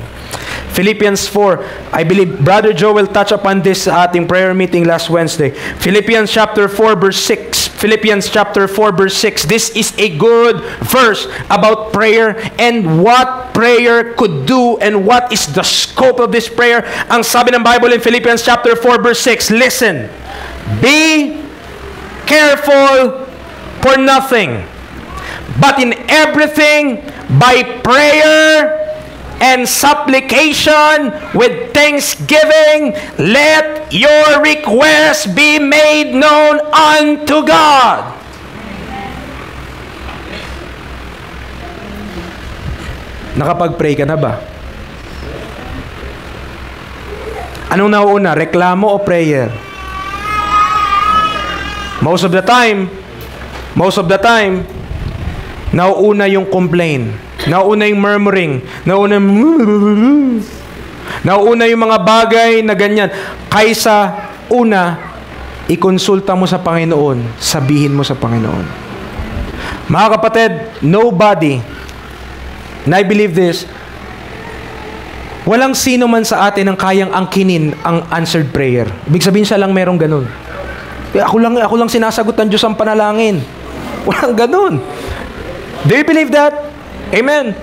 Philippians 4, I believe Brother Joe will touch upon this sa ating prayer meeting last Wednesday. Philippians chapter 4 verse 6. Philippians chapter 4 verse 6. This is a good verse about prayer and what prayer could do and what is the scope of this prayer. Ang sabi ng Bible in Philippians chapter 4 verse 6, listen, be careful for nothing, but in everything by prayer and supplication with thanksgiving, let your requests be made known unto God. Nakapag-pray ka na ba? Anong nauuna, reklamo o prayer? Most of the time, nauuna yung complain. Nauuna yung murmuring. Nauuna yung mga bagay na ganyan. Kaysa una, ikonsulta mo sa Panginoon. Sabihin mo sa Panginoon. Mga kapatid, nobody, and I believe this, walang sino man sa atin ang kayang angkinin ang answered prayer. Ibig sabihin siya lang merong ganun. Ako lang sinasagot ng Diyos ang panalangin. Walang ganun. Do you believe that? Amen.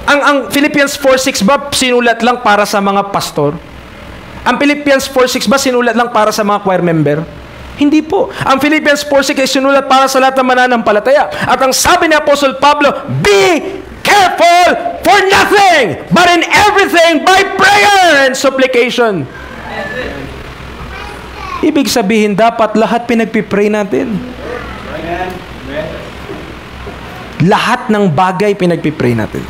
Ang Philippians 4:6 ba sinulat lang para sa mga pastor? Ang Philippians 4:6 ba sinulat lang para sa mga choir member? Hindi po. Ang Philippians 4:6 ay sinulat para sa lahat ng mananampalataya. At ang sabi ni Apostle Pablo, be careful for nothing, but in everything by prayer and supplication. Ibig sabihin, dapat lahat pinagpipray natin. Lahat ng bagay pinagpipray natin.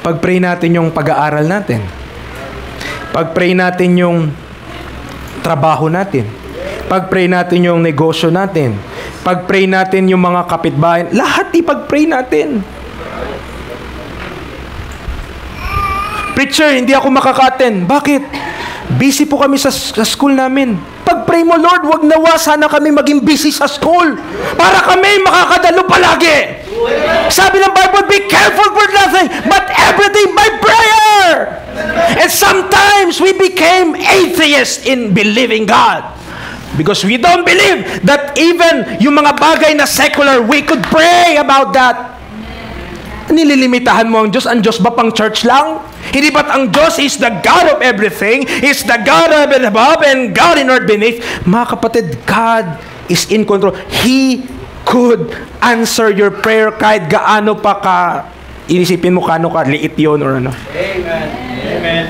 Pag-pray natin yung pag-aaral natin. Pag-pray natin yung trabaho natin. Pag-pray natin yung negosyo natin. Pag-pray natin yung mga kapitbahay. Lahat ipag-pray natin. Preacher, hindi ako makaka-attend. Bakit? Busy po kami sa school namin. Pag-pray mo, Lord, wag nawa sana kami maging busy sa school para kami makakadalo palagi. Sabi ng Bible, be careful for nothing, but everything by prayer. And sometimes we became atheists in believing God. Because we don't believe that even yung mga bagay na secular, we could pray about that. Nililimitahan mo ang Diyos? Ang Diyos ba pang church lang? Hindi ba't ang Diyos is the God of everything? Is the God of above and God in earth beneath? Mga kapatid, God is in control. He could answer your prayer kahit gaano pa ka inisipin mo kano ka liit yun or ano. Amen. Amen.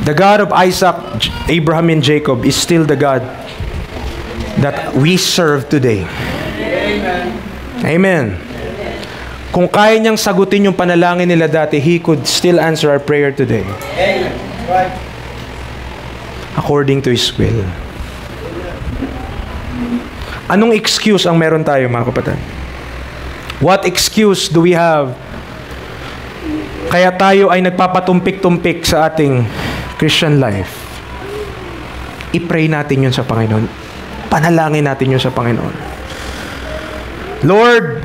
The God of Isaac, Abraham, and Jacob is still the God that we serve today. Amen. Amen. Kung kaya niyang sagutin yung panalangin nila dati, He could still answer our prayer today. Amen. Right. According to His will. Anong excuse ang meron tayo, mga kapatid? What excuse do we have? Kaya tayo ay nagpapatumpik-tumpik sa ating Christian life. I-pray natin yun sa Panginoon. Panalangin natin yun sa Panginoon. Lord,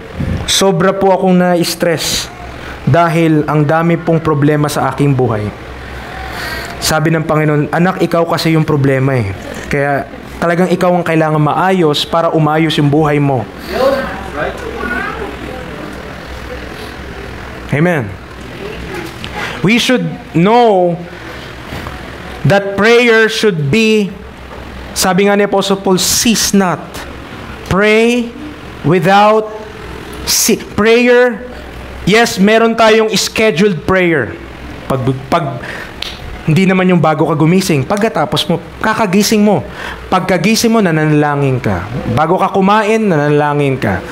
sobra po akong na-stress dahil ang dami pong problema sa aking buhay. Sabi ng Panginoon, anak, ikaw kasi yung problema eh. Kaya talagang ikaw ang kailangan maayos para umayos yung buhay mo. Amen. We should know that prayer should be, sabi nga ni Apostle Paul, cease not. Pray without prayer. Yes, meron tayong scheduled prayer. Pag hindi naman yung bago ka gumising. Pagkatapos mo, kakagising mo. Pagkagising mo, nananalangin ka. Bago ka kumain, nananalangin ka.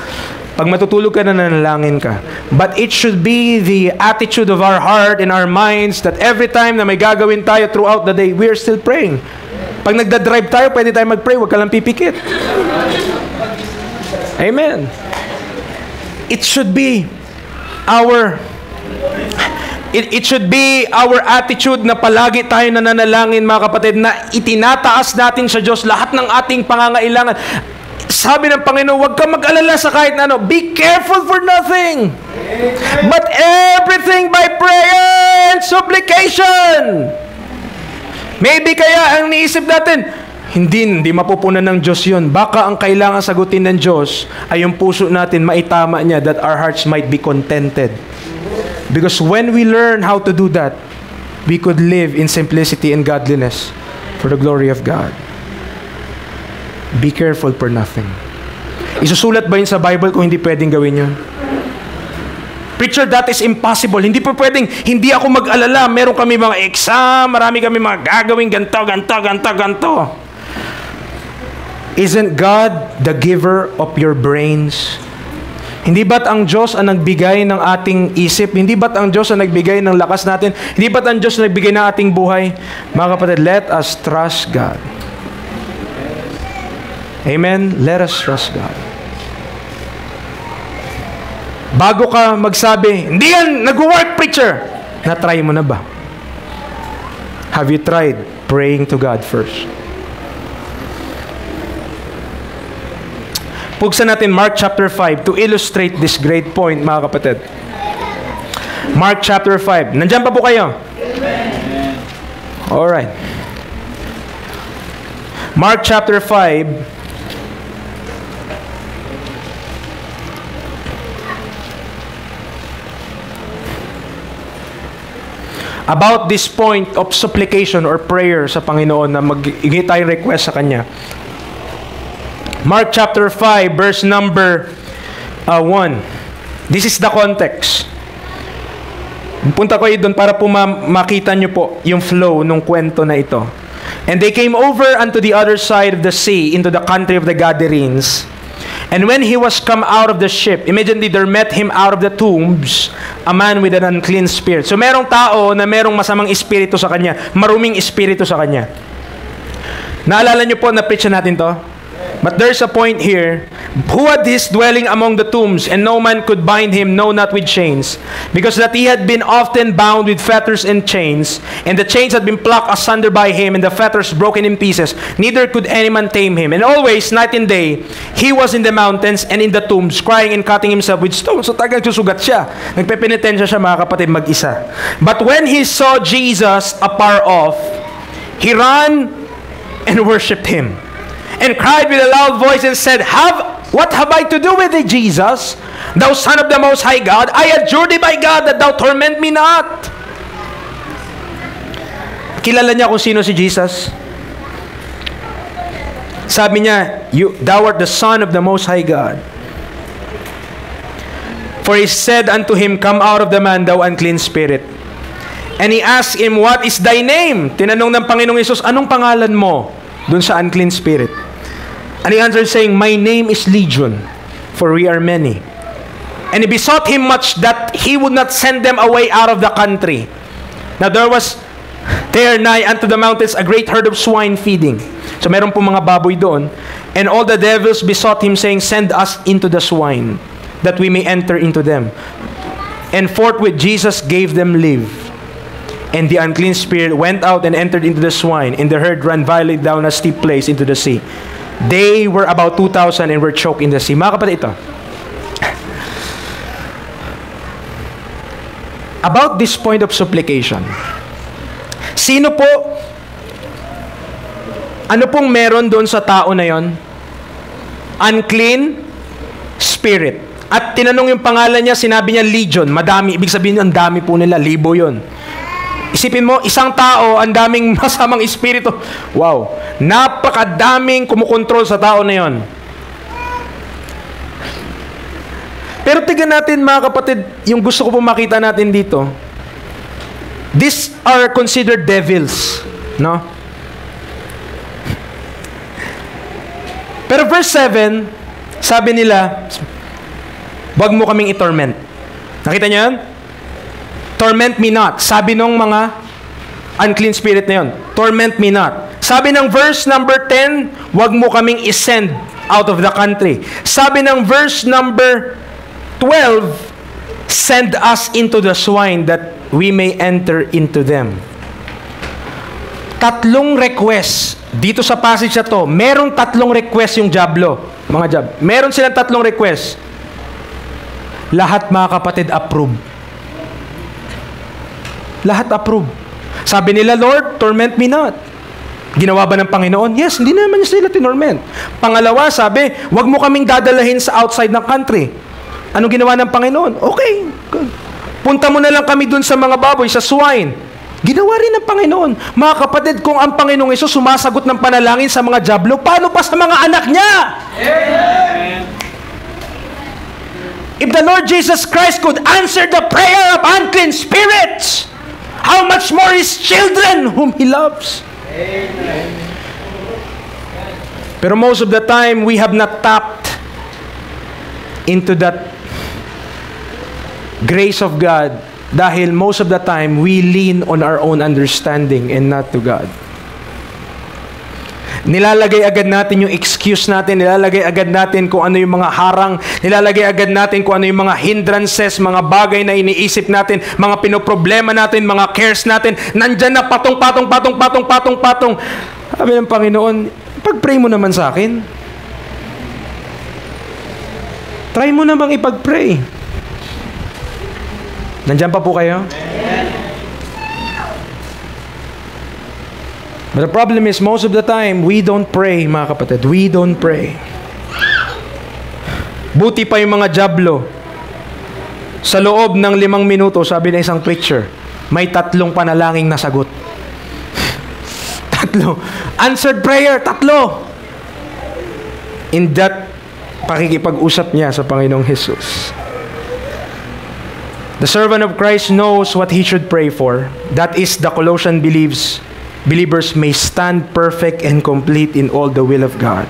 Pag matutulog ka, nananalangin ka. But it should be the attitude of our heart and our minds that every time na may gagawin tayo throughout the day, we are still praying. Pag nagdadrive tayo, pwede tayo mag-pray. Huwag ka lang pipikit. Amen. It should be our attitude na palagi tayo nananalangin, mga kapatid, na itinataas natin sa Diyos lahat ng ating pangangailangan. Sabi ng Panginoon, huwag ka mag-alala sa kahit na ano. Be careful for nothing, but everything by prayer and supplication. Maybe kaya ang niisip natin, hindi mapupunan ng Diyos yun. Baka ang kailangan sagutin ng Diyos ay yung puso natin maitama niya, that our hearts might be contented. Because when we learn how to do that, we could live in simplicity and godliness for the glory of God. Be careful for nothing. Isusulat ba yun sa Bible kung hindi pwedeng gawin yun? Preacher, that is impossible. Hindi po pwedeng, hindi ako mag-alala. Meron kami mga exam, marami kami mga gagawin, ganto. Isn't God the giver of your brains? Hindi ba't ang Diyos ang nagbigay ng ating isip? Hindi ba't ang Diyos ang nagbigay ng lakas natin? Hindi ba't ang Diyos ang nagbigay ng ating buhay? Mga kapatid, let us trust God. Amen? Let us trust God. Bago ka magsabi, hindi yan, nag-work, preacher. Na-try mo na ba? Have you tried praying to God first? Pugsan natin Mark chapter 5 to illustrate this great point, mga kapatid. Mark chapter 5. Nandiyan pa po kayo? Amen. Alright. Mark chapter 5. About this point of supplication or prayer sa Panginoon na mag-hingi tayong request sa Kanya. Mark chapter 5 verse number 1. This is the context. Punta ko doon para po makita nyo po yung flow ng kwento na ito. And they came over unto the other side of the sea, into the country of the Gadarenes. And when he was come out of the ship, immediately there met him out of the tombs a man with an unclean spirit. So merong tao na merong masamang espiritu sa kanya, maruming espiritu sa kanya. Naalala nyo po, na-preach natin to? But there's a point here. Who had his dwelling among the tombs, and no man could bind him, no, not with chains, because that he had been often bound with fetters and chains, and the chains had been plucked asunder by him, and the fetters broken in pieces. Neither could any man tame him. And always, night and day, he was in the mountains and in the tombs, crying and cutting himself with stones. So tagang susugat siya. Nagpepenitensya siya, mga kapatid, mag-isa. But when he saw Jesus afar off, he ran and worshipped him, and cried with a loud voice and said, What have I to do with thee, Jesus, thou Son of the Most High God? I adjure thee by God that thou torment me not. Kilala niya kung sino si Jesus? Sabi niya, Thou art the Son of the Most High God. For he said unto him, Come out of the man, thou unclean spirit. And he asked him, What is thy name? Tinanong ng Panginoong Hesus, anong pangalan mo dun sa unclean spirit? And he answered saying, My name is Legion, for we are many. And he besought him much that he would not send them away out of the country. Now there was there nigh unto the mountains a great herd of swine feeding. So meron po mga baboy doon. And all the devils besought him, saying, Send us into the swine, that we may enter into them. And forthwith Jesus gave them leave. And the unclean spirit went out and entered into the swine, and the herd ran violently down a steep place into the sea. They were about 2,000 and were choked in the sea. Mga kapatid, ito. About this point of supplication. Sino po, ano pong meron doon sa tao na yon? Unclean spirit. At tinanong yung pangalan niya, sinabi niya Legion. Madami, ibig sabihin ang dami po nila, libo yon. Isipin mo, isang tao, ang daming masamang espiritu. Wow. Napakadaming kumukontrol sa tao na yon. Pero tignan natin, mga kapatid, yung gusto ko pong makita natin dito. These are considered devils. No? Pero verse 7, sabi nila, wag mo kaming i-torment. Nakita niyo yan? Torment me not. Sabi nung mga unclean spirit na yun. Torment me not. Sabi ng verse number 10, wag mo kaming isend out of the country. Sabi ng verse number 12, send us into the swine that we may enter into them. Tatlong request. Dito sa passage na to, merong tatlong request yung Diablo. Mga Diab. Meron silang tatlong request. Lahat, mga kapatid, approve. Lahat approve. Sabi nila, Lord, torment me not. Ginawa ba ng Panginoon? Yes, hindi naman niya sila tinorment. Pangalawa, sabi, wag mo kaming dadalahin sa outside ng country. Anong ginawa ng Panginoon? Okay, good. Punta mo na lang kami dun sa mga baboy, sa swine. Ginawa rin ng Panginoon. Mga kapatid, kung ang Panginoong Hesus sumasagot ng panalangin sa mga Diablo, paano pa sa mga anak niya? Amen. If the Lord Jesus Christ could answer the prayer of unclean spirits, how much more His children whom He loves? Amen. Pero most of the time, we have not tapped into that grace of God dahil most of the time, we lean on our own understanding and not to God. Nilalagay agad natin yung excuse natin, nilalagay agad natin kung ano yung mga harang, nilalagay agad natin kung ano yung mga hindrances, mga bagay na iniisip natin, mga pinoproblema natin, mga cares natin, nandyan na patong. Sabi ng Panginoon, pag-pray mo naman sa akin. Try mo namang ipag-pray. Nandyan pa po kayo? But the problem is, most of the time, we don't pray, mga kapatid. We don't pray. Buti pa yung mga Diablo. Sa loob ng 5 minuto, sabi na isang preacher, may 3 panalangin na sagot. 3. Answered prayer, 3. In that pakikipag-usap niya sa Panginoong Hesus. The servant of Christ knows what he should pray for. That is, the Colossian believers may stand perfect and complete in all the will of God.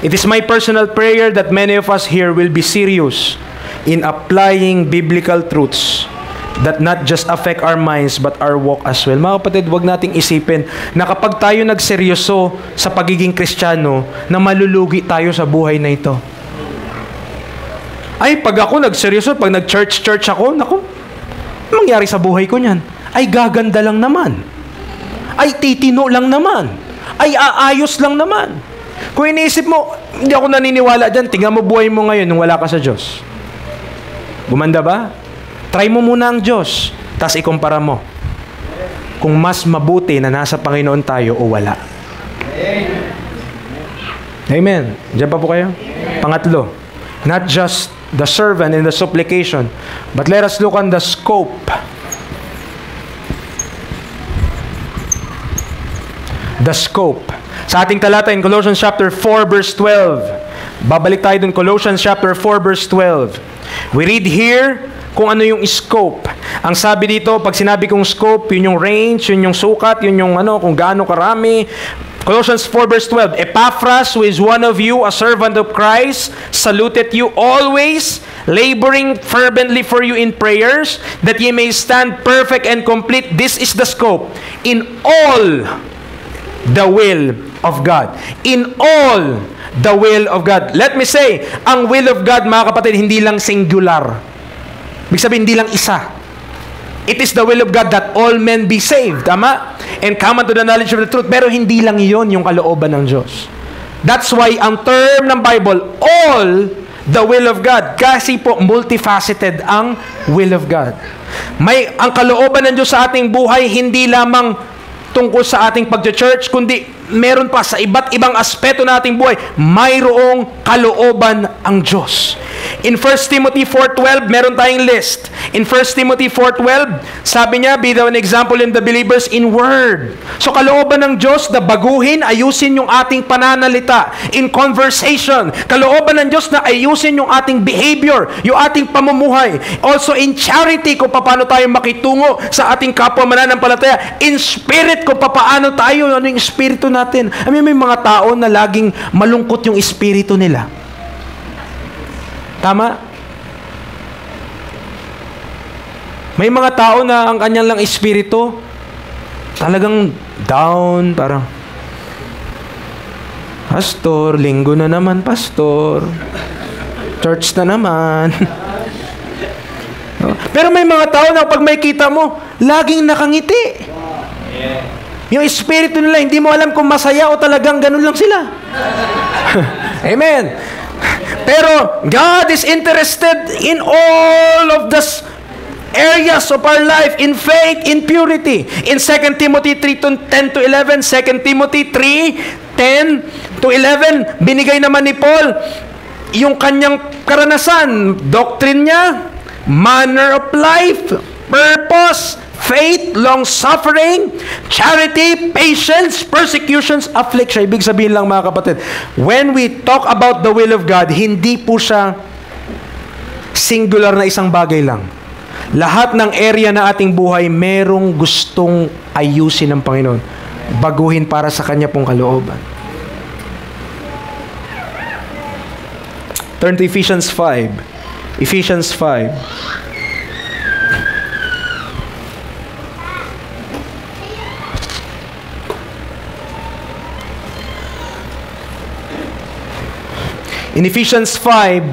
It is my personal prayer that many of us here will be serious in applying biblical truths that not just affect our minds but our walk as well. Mga kapatid, wag nating isipin na kapag tayo nagseryoso sa pagiging Kristiyano, na malulugi tayo sa buhay na ito. Ay, pag ako nagseryoso, pag nag-church ako, naku, mangyari sa buhay ko niyan? Ay, gaganda lang naman. Ay, titino lang naman. Ay, aayos lang naman. Kung iniisip mo, hindi ako naniniwala dyan, tingnan mo buhay mo ngayon nung wala ka sa Diyos. Gumanda ba? Try mo muna ang Diyos, tapos ikumpara mo kung mas mabuti na nasa Panginoon tayo o wala. Amen. Diyan pa po kayo? Pangatlo, not just the servant in the supplication, but let us look on the scope. The scope. Sa ating talata in Colossians chapter 4 verse 12. Babalik tayo dun, Colossians chapter 4 verse 12. We read here kung ano yung scope. Ang sabi dito, pag sinabi kong scope, yun yung range, yun yung sukat, yun yung kung gaano karami. Colossians 4 verse 12, Epaphras, who is one of you, a servant of Christ, saluteth you always, laboring fervently for you in prayers, that ye may stand perfect and complete. This is the scope. In all the will of God. In all the will of God. Let me say, ang will of God, mga kapatid, hindi lang singular. Ibig sabihin, hindi lang isa. It is the will of God that all men be saved. Tama? And come unto the knowledge of the truth. Pero hindi lang yon yung kalooban ng Diyos. That's why ang term ng Bible, all the will of God. Kasi po, multifaceted ang will of God. Ang kalooban ng Diyos sa ating buhay, hindi lamang tungkol sa ating pag-church, kundi meron pa sa iba't ibang aspeto ng ating buhay, mayroong kalooban ang Diyos. In 1 Timothy 4:12, meron tayong list. In 1 Timothy 4:12, sabi niya, be thou an example in the believers in word. So kalooban ng Diyos na baguhin, ayusin yung ating pananalita. In conversation, kalooban ng Diyos na ayusin yung ating behavior, yung ating pamumuhay. Also in charity, kung paano tayo makitungo sa ating kapwa mananampalataya. In spirit, kung paano tayo, ano yung espiritu natin. May mga tao na laging malungkot yung espiritu nila. Tama? May mga tao na ang kanyang lang espiritu talagang down, parang pastor, linggo na naman, pastor. Church na naman. Pero may mga tao na pag may kita mo, laging nakangiti. Yung espiritu nila, hindi mo alam kung masaya o talagang ganun lang sila. Amen. Pero God is interested in all of the areas of our life, in faith, in purity. In 2 Timothy 3:10 to 11, 2 Timothy 3:10 to 11, binigay naman ni Paul yung kanyang karanasan, doctrine niya, manner of life, purpose, faith, long-suffering, charity, patience, persecutions, affliction. Ibig sabihin lang, mga kapatid, when we talk about the will of God, hindi po siya singular na isang bagay lang. Lahat ng area na ating buhay, merong gustong ayusin ng Panginoon. Baguhin para sa Kanya pong kalooban. Turn to Ephesians 5. Ephesians 5. In Ephesians 5,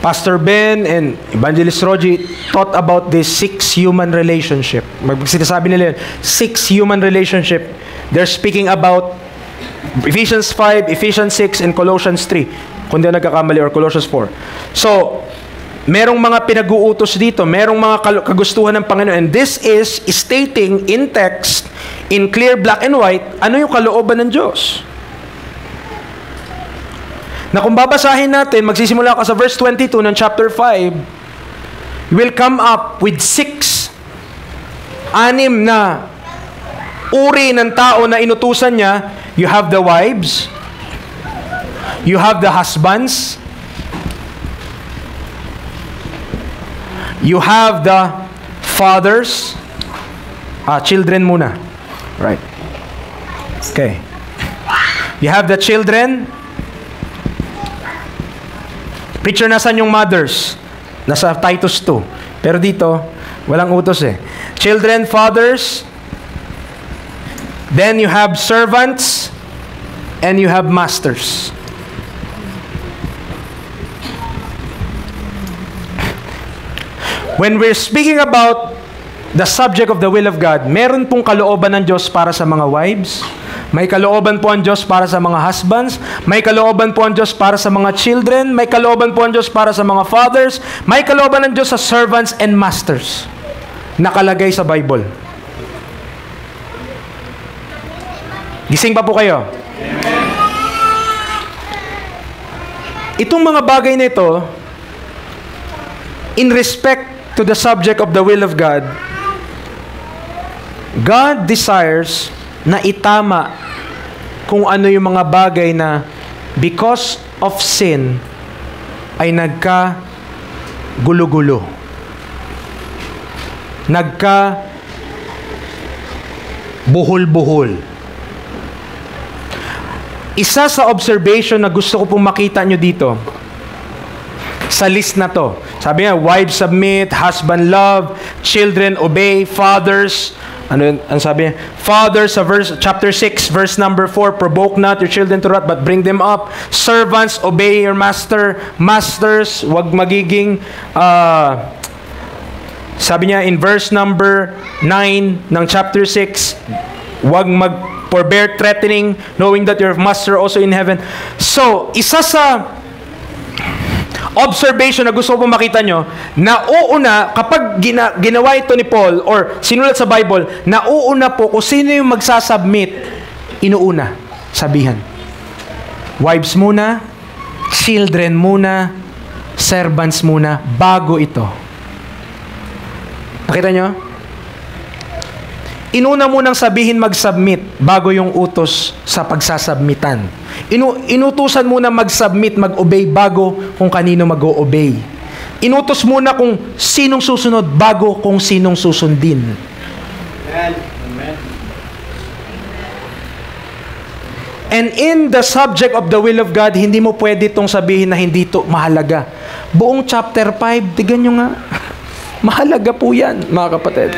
Pastor Ben and Evangelist Roji taught about this 6 human relationship. Sinasabi nila yun, 6 human relationship. They're speaking about Ephesians 5, Ephesians 6, and Colossians 3. Kung di nagkakamali, or Colossians 4. So, merong mga pinag-uutos dito, merong mga kagustuhan ng Panginoon. And this is stating in text, in clear black and white, ano yung kalooban ng Diyos. Na kung babasahin natin, magsisimula ka sa verse 22 ng chapter 5, will come up with 6 na uri ng tao na inutusan niya. You have the wives, you have the husbands, you have the fathers, children muna. Right. Okay. You have the children. Preacher, nasan yung mothers? Nasa Titus 2. Pero dito, walang utos eh. Children, fathers, then you have servants, and you have masters. When we're speaking about the subject of the will of God, meron pong kalooban ng Diyos para sa mga wives, may kalooban po ang Diyos para sa mga husbands, may kalooban po ang Diyos para sa mga children, may kalooban po ang Diyos para sa mga fathers, may kalooban ng Diyos sa servants and masters. Nakalagay sa Bible. Gising pa po kayo? Itong mga bagay na ito, in respect to the subject of the will of God, God desires na itama kung ano yung mga bagay na because of sin ay nagka-gulo-gulo. Nagka-buhol-buhol. Isa sa observation na gusto ko pong makita nyo dito, sa list na to. Sabi nga, wives submit, husband love, children obey, fathers, ano sabi niya? Fathers sa chapter 6, verse number 4, provoke not your children to wrath, but bring them up. Servants, obey your master. Masters, wag magiging, sabi niya in verse number 9 ng chapter 6, wag forbear threatening, knowing that your master also in heaven. So, isa sa observation na gusto ko pong makita nyo, nauuna, kapag ginawa ito ni Paul, or sinulat sa Bible, nauuna po kung sino yung magsasubmit, inuuna, sabihan. Wives muna, children muna, servants muna, bago ito. Nakita nyo? Inuna munang sabihin mag-submit bago yung utos sa pagsasubmitan. Inutusan muna mag-submit, mag-obey bago kung kanino mag-o-obey. Inutos muna kung sinong susunod bago kung sinong susundin. Amen. And in the subject of the will of God, hindi mo pwede itong sabihin na hindi ito mahalaga. Buong chapter 5, tignan nyo nga. Mahalaga po yan, mga kapatid.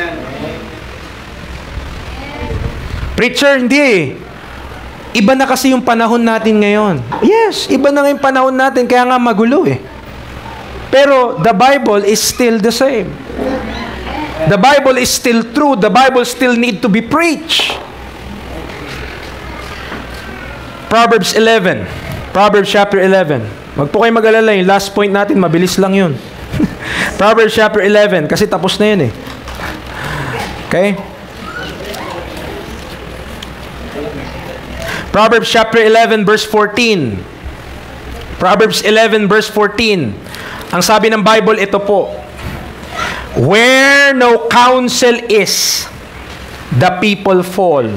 Preacher, hindi eh. Iba na kasi yung panahon natin ngayon. Yes, iba na nga yung panahon natin, kaya nga magulo eh. Pero the Bible is still the same. The Bible is still true. The Bible still need to be preached. Proverbs 11. Proverbs chapter 11. Wag po kayo mag-alala, yung last point natin, mabilis lang yun. Proverbs chapter 11, kasi tapos na yun eh. Okay? Proverbs chapter 11 verse 14. Proverbs 11 verse 14. Ang sabi ng Bible, ito po. Where no counsel is, the people fall.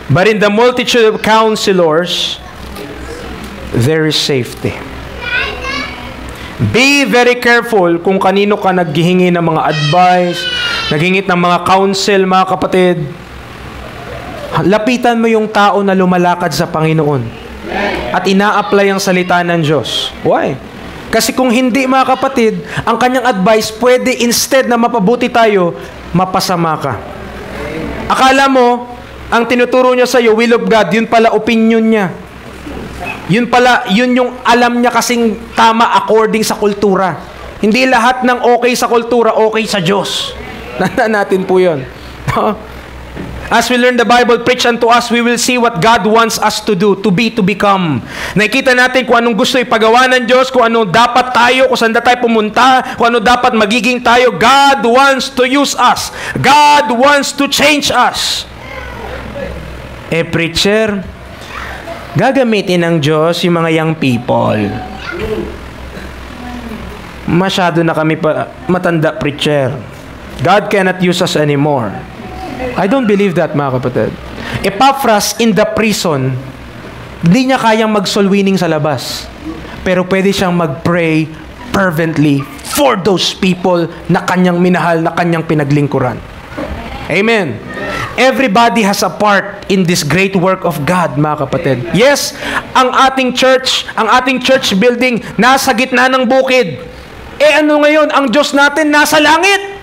But in the multitude of counselors, there is safety. Be very careful kung kanino ka naghihingi ng mga advice, naghingit ng mga counsel, mga kapatid. Lapitan mo yung tao na lumalakad sa Panginoon at ina-apply ang salita ng Diyos. Why? Kasi kung hindi, mga kapatid, ang kanyang advice pwede instead na mapabuti tayo, mapasama ka. Akala mo, ang tinuturo niya sa iyo, will of God, yun pala opinion niya. Yun pala, yun yung alam niya kasing tama according sa kultura. Hindi lahat ng okay sa kultura, okay sa Diyos. Tandaan natin po yun. As we learn the Bible, preach unto us, we will see what God wants us to do, to be, to become. Nakikita natin kung anong gusto ipagawa ng Diyos, kung ano dapat tayo, kung saan tayo pumunta, kung ano dapat magiging tayo. God wants to use us. God wants to change us. Preacher, gagamitin ng Diyos yung mga young people. Masyado na kami matanda, preacher. God cannot use us anymore. I don't believe that, mga kapatid. Epaphras in the prison, hindi niya kayang mag-soul winning sa labas. Pero pwede siyang mag-pray fervently for those people na kanyang minahal, na kanyang pinaglingkuran. Amen. Everybody has a part in this great work of God, mga kapatid. Yes, ang ating church building, nasa gitna ng bukid. Ano ngayon? Ang Diyos natin nasa langit.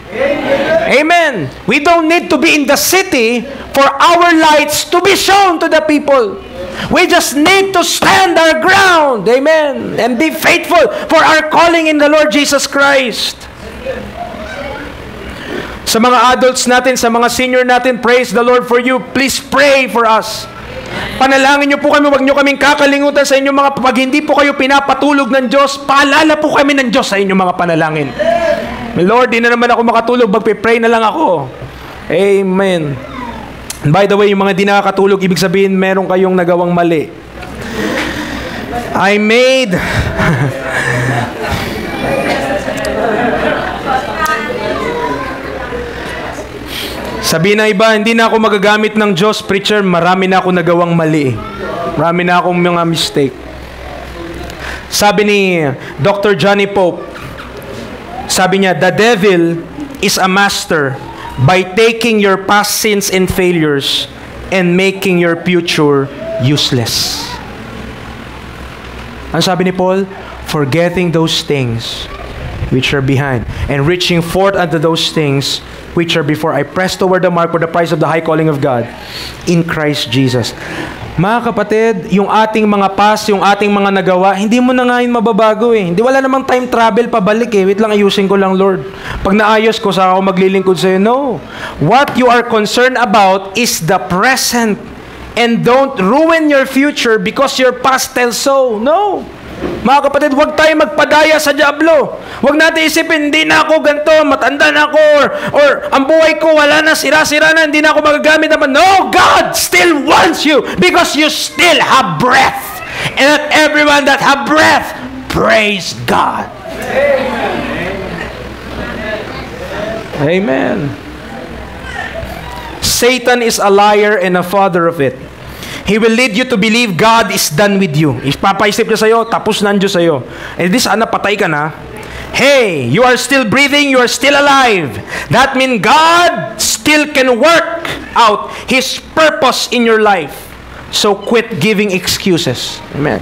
Amen. We don't need to be in the city for our lights to be shown to the people. We just need to stand our ground. Amen. And be faithful for our calling in the Lord Jesus Christ. Sa mga adults natin, sa mga senior natin, praise the Lord for you. Please pray for us. Panalangin niyo po kami, huwag niyo kaming kakalimutan sa inyong mga, pag hindi po kayo pinapatulog ng Diyos, paalala po kami ng Diyos sa inyong mga panalangin. Lord, di na naman ako makatulog, magpe-pray na lang ako. Amen. And by the way, yung mga di nakakatulog, ibig sabihin, meron kayong nagawang mali. I made... Sabi na iba, hindi na ako magagamit ng Diyos, preacher, marami na ako nagawang mali. Marami na akong mga mistake. Sabi ni Dr. Johnny Pope, sabi niya, the devil is a master by taking your past sins and failures and making your future useless. Ang sabi ni Paul, forgetting those things which are behind and reaching forth unto those things which are before. I press toward the mark for the prize of the high calling of God in Christ Jesus. Mga kapatid, yung ating mga past, yung ating mga nagawa, hindi mo na nga yun mababago eh. Hindi, wala namang time travel pabalik eh. Wait lang, ayusin ko lang, Lord. Pag naayos ko, saka ako maglilingkod sa'yo. No. What you are concerned about is the present. And don't ruin your future because your past tells so. No. Mga kapatid, huwag tayo magpadaya sa dyablo. Huwag natin isipin, hindi na ako ganito, matanda na ako, or ang buhay ko, wala na, sira-sira na, hindi na ako magagamit naman. No, God still wants you because you still have breath. And not everyone that have breath, praise God. Amen. Satan is a liar and a father of it. He will lead you to believe God is done with you. Ipapaisip niya sa'yo, tapos na ang Diyos sa'yo. Eh di sana patay ka na. Hey, you are still breathing, you are still alive. That means God still can work out His purpose in your life. So quit giving excuses. Amen.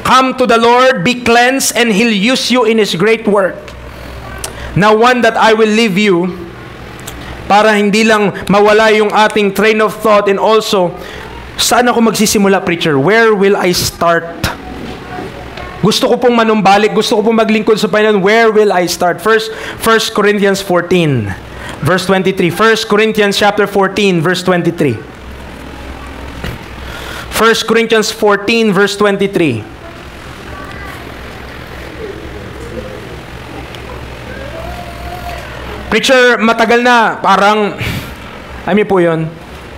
Come to the Lord, be cleansed, and He'll use you in His great work. Now one that I will leave you, para hindi lang mawala yung ating train of thought, and also, saan ako magsisimula, preacher? Where will I start? Gusto ko pong manumbalik, gusto ko pong maglingkod sa Panginoon. Where will I start? First 1 Corinthians 14, verse 23. 1 Corinthians chapter 14, verse 23. 1 Corinthians 14, verse 23. Preacher, matagal na, parang, po yun.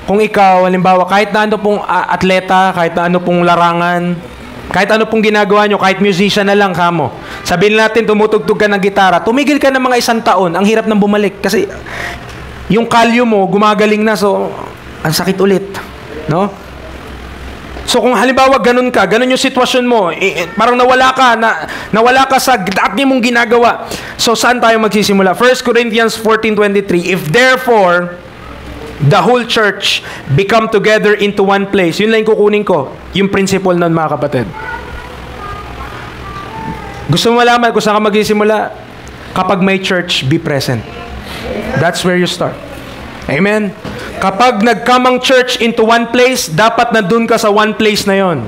Kung ikaw, halimbawa, kahit na ano pong atleta, kahit na ano pong larangan, kahit ano pong ginagawa nyo, kahit musician na lang kamo. Sabihin natin, tumutugtog ka ng gitara, tumigil ka ng mga 1 taon, ang hirap nang bumalik. Kasi yung kalyo mo, gumagaling na, so, ang sakit ulit. No? So kung halimbawa ganun yung sitwasyon mo, parang nawala ka sa dati mong ginagawa. So saan tayo magsisimula? 1 Corinthians 14:23. If therefore the whole church become together into one place. Yun lang yung kukunin ko. Yung principle nun, mga kapatid. Gusto mo malaman kung saan ka magsisimula? Kapag may church, be present. That's where you start. Amen? Kapag nagkamang church into one place, dapat nandun ka sa one place na yon.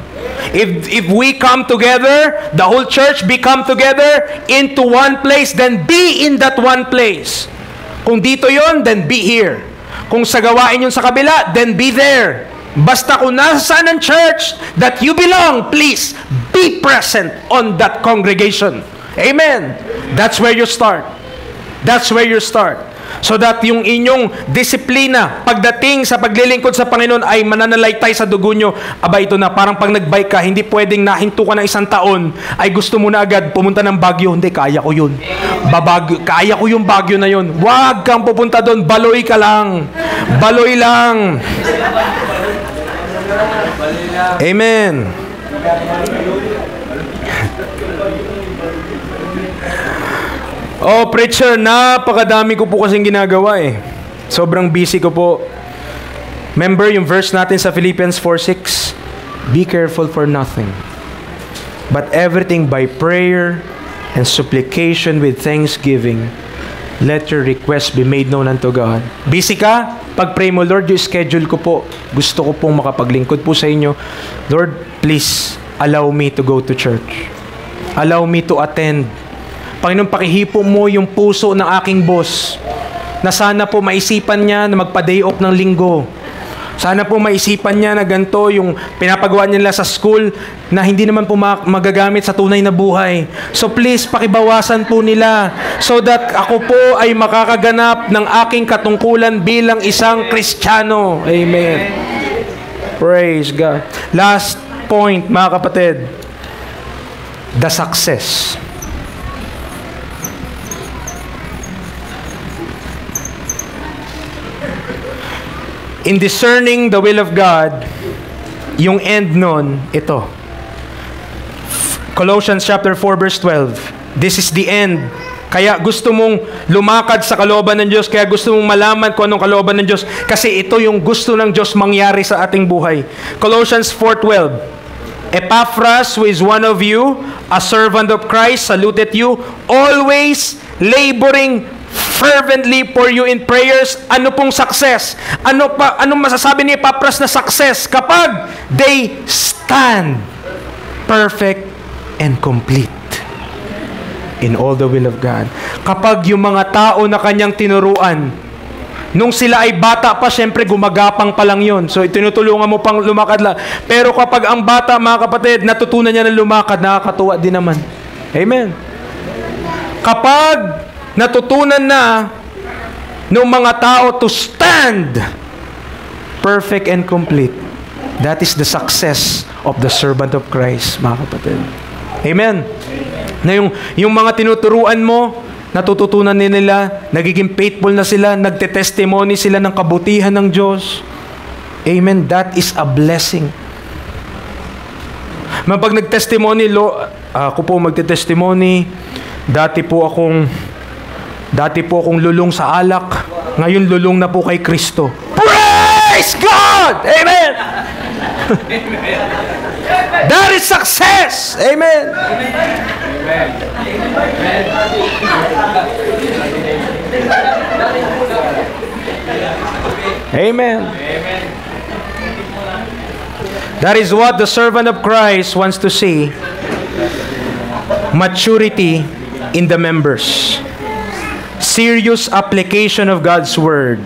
If we come together, the whole church become together into one place, then be in that one place. Kung dito yon, then be here. Kung sa gawain yun sa kabila, then be there. Basta kung nasaan ang church that you belong, please be present on that congregation. Amen. That's where you start. That's where you start. So that yung inyong disiplina pagdating sa paglilingkod sa Panginoon ay mananalaytay sa dugo nyo. Aba, ito na, parang pag nag-bike ka, hindi pwedeng nahinto ka ng 1 taon, ay gusto mo na agad pumunta ng Baguio. Hindi, kaya ko yun. Kaya ko yung Baguio na yun. Huwag kang pupunta doon, baloy ka lang. Baloy lang. Amen. Oh, preacher, napakadami ko po kasing ginagawa eh. Sobrang busy ko po. Remember yung verse natin sa Philippians 4:6? Be careful for nothing, but everything by prayer and supplication with thanksgiving, let your request be made known unto God. Busy ka? Pag-pray mo, Lord, yung schedule ko po. Gusto ko pong makapaglingkod po sa inyo. Lord, please, allow me to go to church. Allow me to attend. Panginoon, pakihipo mo yung puso ng aking boss na sana po maisipan niya na magpa-day off ng linggo. Sana po maisipan niya na ganito yung pinapagawa nila sa school na hindi naman po magagamit sa tunay na buhay. So please, pakibawasan po nila so that ako po ay makakaganap ng aking katungkulan bilang isang Kristiyano. Amen. Praise God. Last point, mga kapatid. The success. In discerning the will of God, yung end nun, ito. Colossians chapter 4 verse 12. This is the end. Kaya gusto mong lumakad sa kalooban ng Diyos, kaya gusto mong malaman kung anong kalooban ng Diyos, kasi ito yung gusto ng Diyos mangyari sa ating buhay. Colossians 4:12. Epaphras, who is one of you, a servant of Christ, saluted you, always laboring fervently for you in prayers. Ano pong success? Anong masasabi ni Epaphras na success? Kapag they stand perfect and complete in all the will of God. Kapag yung mga tao na kanyang tinuruan, nung sila ay bata pa, syempre gumagapang pa lang yun. So, tinutulungan mo pang lumakad lang. Pero kapag ang bata, mga kapatid, natutunan niya na lumakad, nakakatuwa din naman. Amen. Kapag natutunan na ng mga tao to stand perfect and complete, that is the success of the servant of Christ, mga kapatid. Amen. Na yung mga tinuturuan mo, natututunan nila, nagiging faithful na sila, nagte-testimony sila ng kabutihan ng Diyos. Amen. That is a blessing. Pag nag-testimony, ako po magte-testimony, dati po akong lulong sa alak, ngayon lulong na po kay Kristo. Praise God! Amen! That is success! Amen! Amen. That is what the servant of Christ wants to see. Maturity in the members. Serious application of God's Word.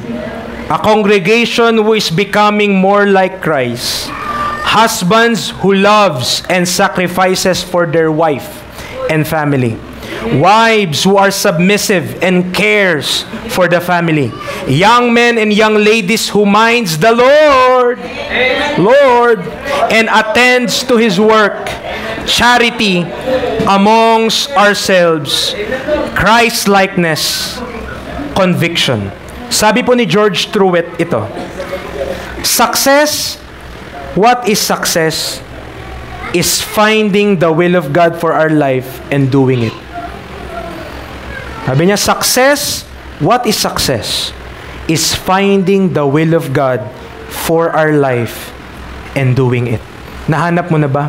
A congregation who is becoming more like Christ. Husbands who loves and sacrifices for their wife and family. Wives who are submissive and cares for the family. Young men and young ladies who minds the Lord. Lord, and attends to His work. Charity amongst ourselves. Christ-likeness. Conviction. Sabi po ni George Truett ito. Success, what is success? Is finding the will of God for our life and doing it. Sabi niya, success, what is success? Is finding the will of God for our life and doing it. Nahanap mo na ba?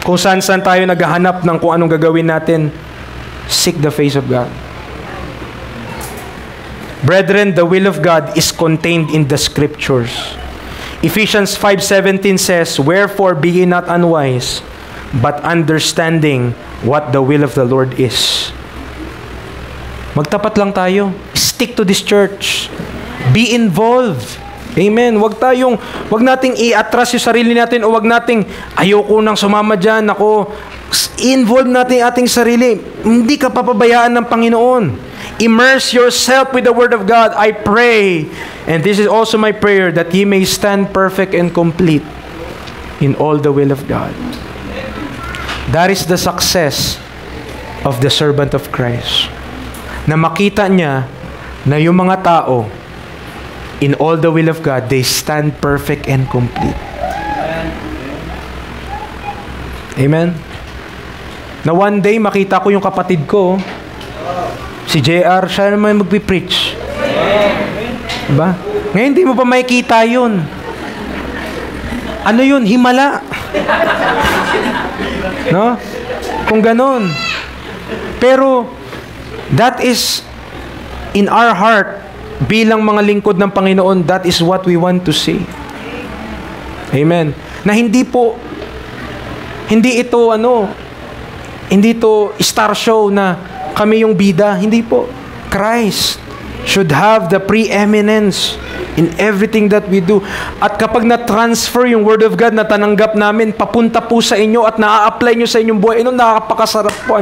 Kung saan-saan tayo naghahanap ng kung anong gagawin natin, seek the face of God. Brethren, the will of God is contained in the Scriptures. Ephesians 5:17 says, wherefore be ye not unwise, but understanding what the will of the Lord is. Magtapat lang tayo. Stick to this church. Be involved. Amen. Wag nating i-atras yung sarili natin o wag nating ayoko nang sumama dyan. Ako, involve natin ating sarili. Hindi ka papabayaan ng Panginoon. Immerse yourself with the Word of God. I pray, and this is also my prayer, that ye may stand perfect and complete in all the will of God. That is the success of the servant of Christ. Na makita niya na yung mga tao, in all the will of God, they stand perfect and complete. Amen? Na one day, makita ko yung kapatid ko, Si JR, siya naman magpipreach. Diba? Ngayon, hindi mo pa makikita yun. Ano yun? Himala. No? Kung ganon. Pero, that is, in our heart, bilang mga lingkod ng Panginoon, that is what we want to see. Amen. Na hindi ito star show na kami yung bida. Hindi po. Christ should have the preeminence in everything that we do. At kapag na-transfer yung Word of God na tananggap namin, papunta po sa inyo at na-apply nyo sa inyong buhay, nakakapakasarap po,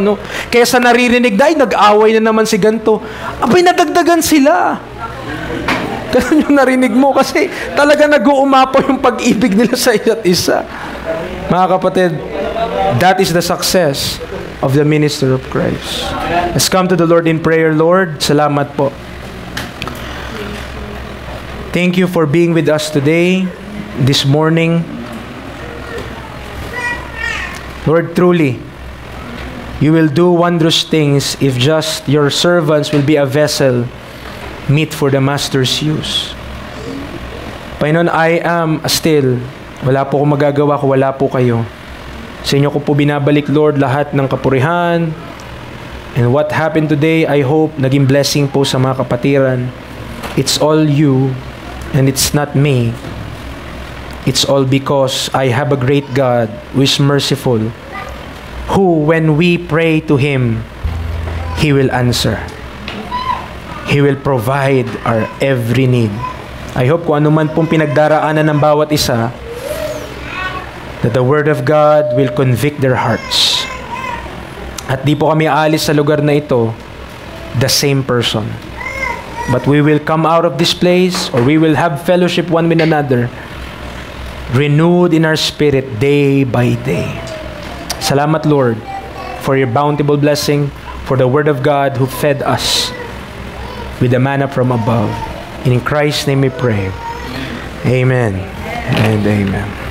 Kaya sa naririnig, nag-away na naman si ganto. Abay, nadagdagan sila. Ganun yung narinig mo kasi talaga nag-uumapaw yung pag-ibig nila sa isa't isa. Mga kapatid, that is the success of the minister of Christ. Let's come to the Lord in prayer. Lord, salamat po. Thank you for being with us today, this morning. Lord, truly, you will do wondrous things if just your servants will be a vessel meet for the Master's use. Panginoon, I am still, wala po akong magagawa kung wala po kayo. Sa inyo ko po binabalik, Lord, lahat ng kapurihan. And what happened today, I hope, naging blessing po sa mga kapatiran. It's all you, and it's not me. It's all because I have a great God who is merciful, who, when we pray to Him, He will answer. He will provide our every need. I hope kung ano man pong pinagdaraanan ng bawat isa, that the Word of God will convict their hearts. At di po kami aalis sa lugar na ito, the same person. But we will come out of this place, or we will have fellowship one with another, renewed in our spirit day by day. Salamat, Lord, for your bountiful blessing, for the Word of God who fed us with the manna from above. In Christ's name we pray. Amen and amen.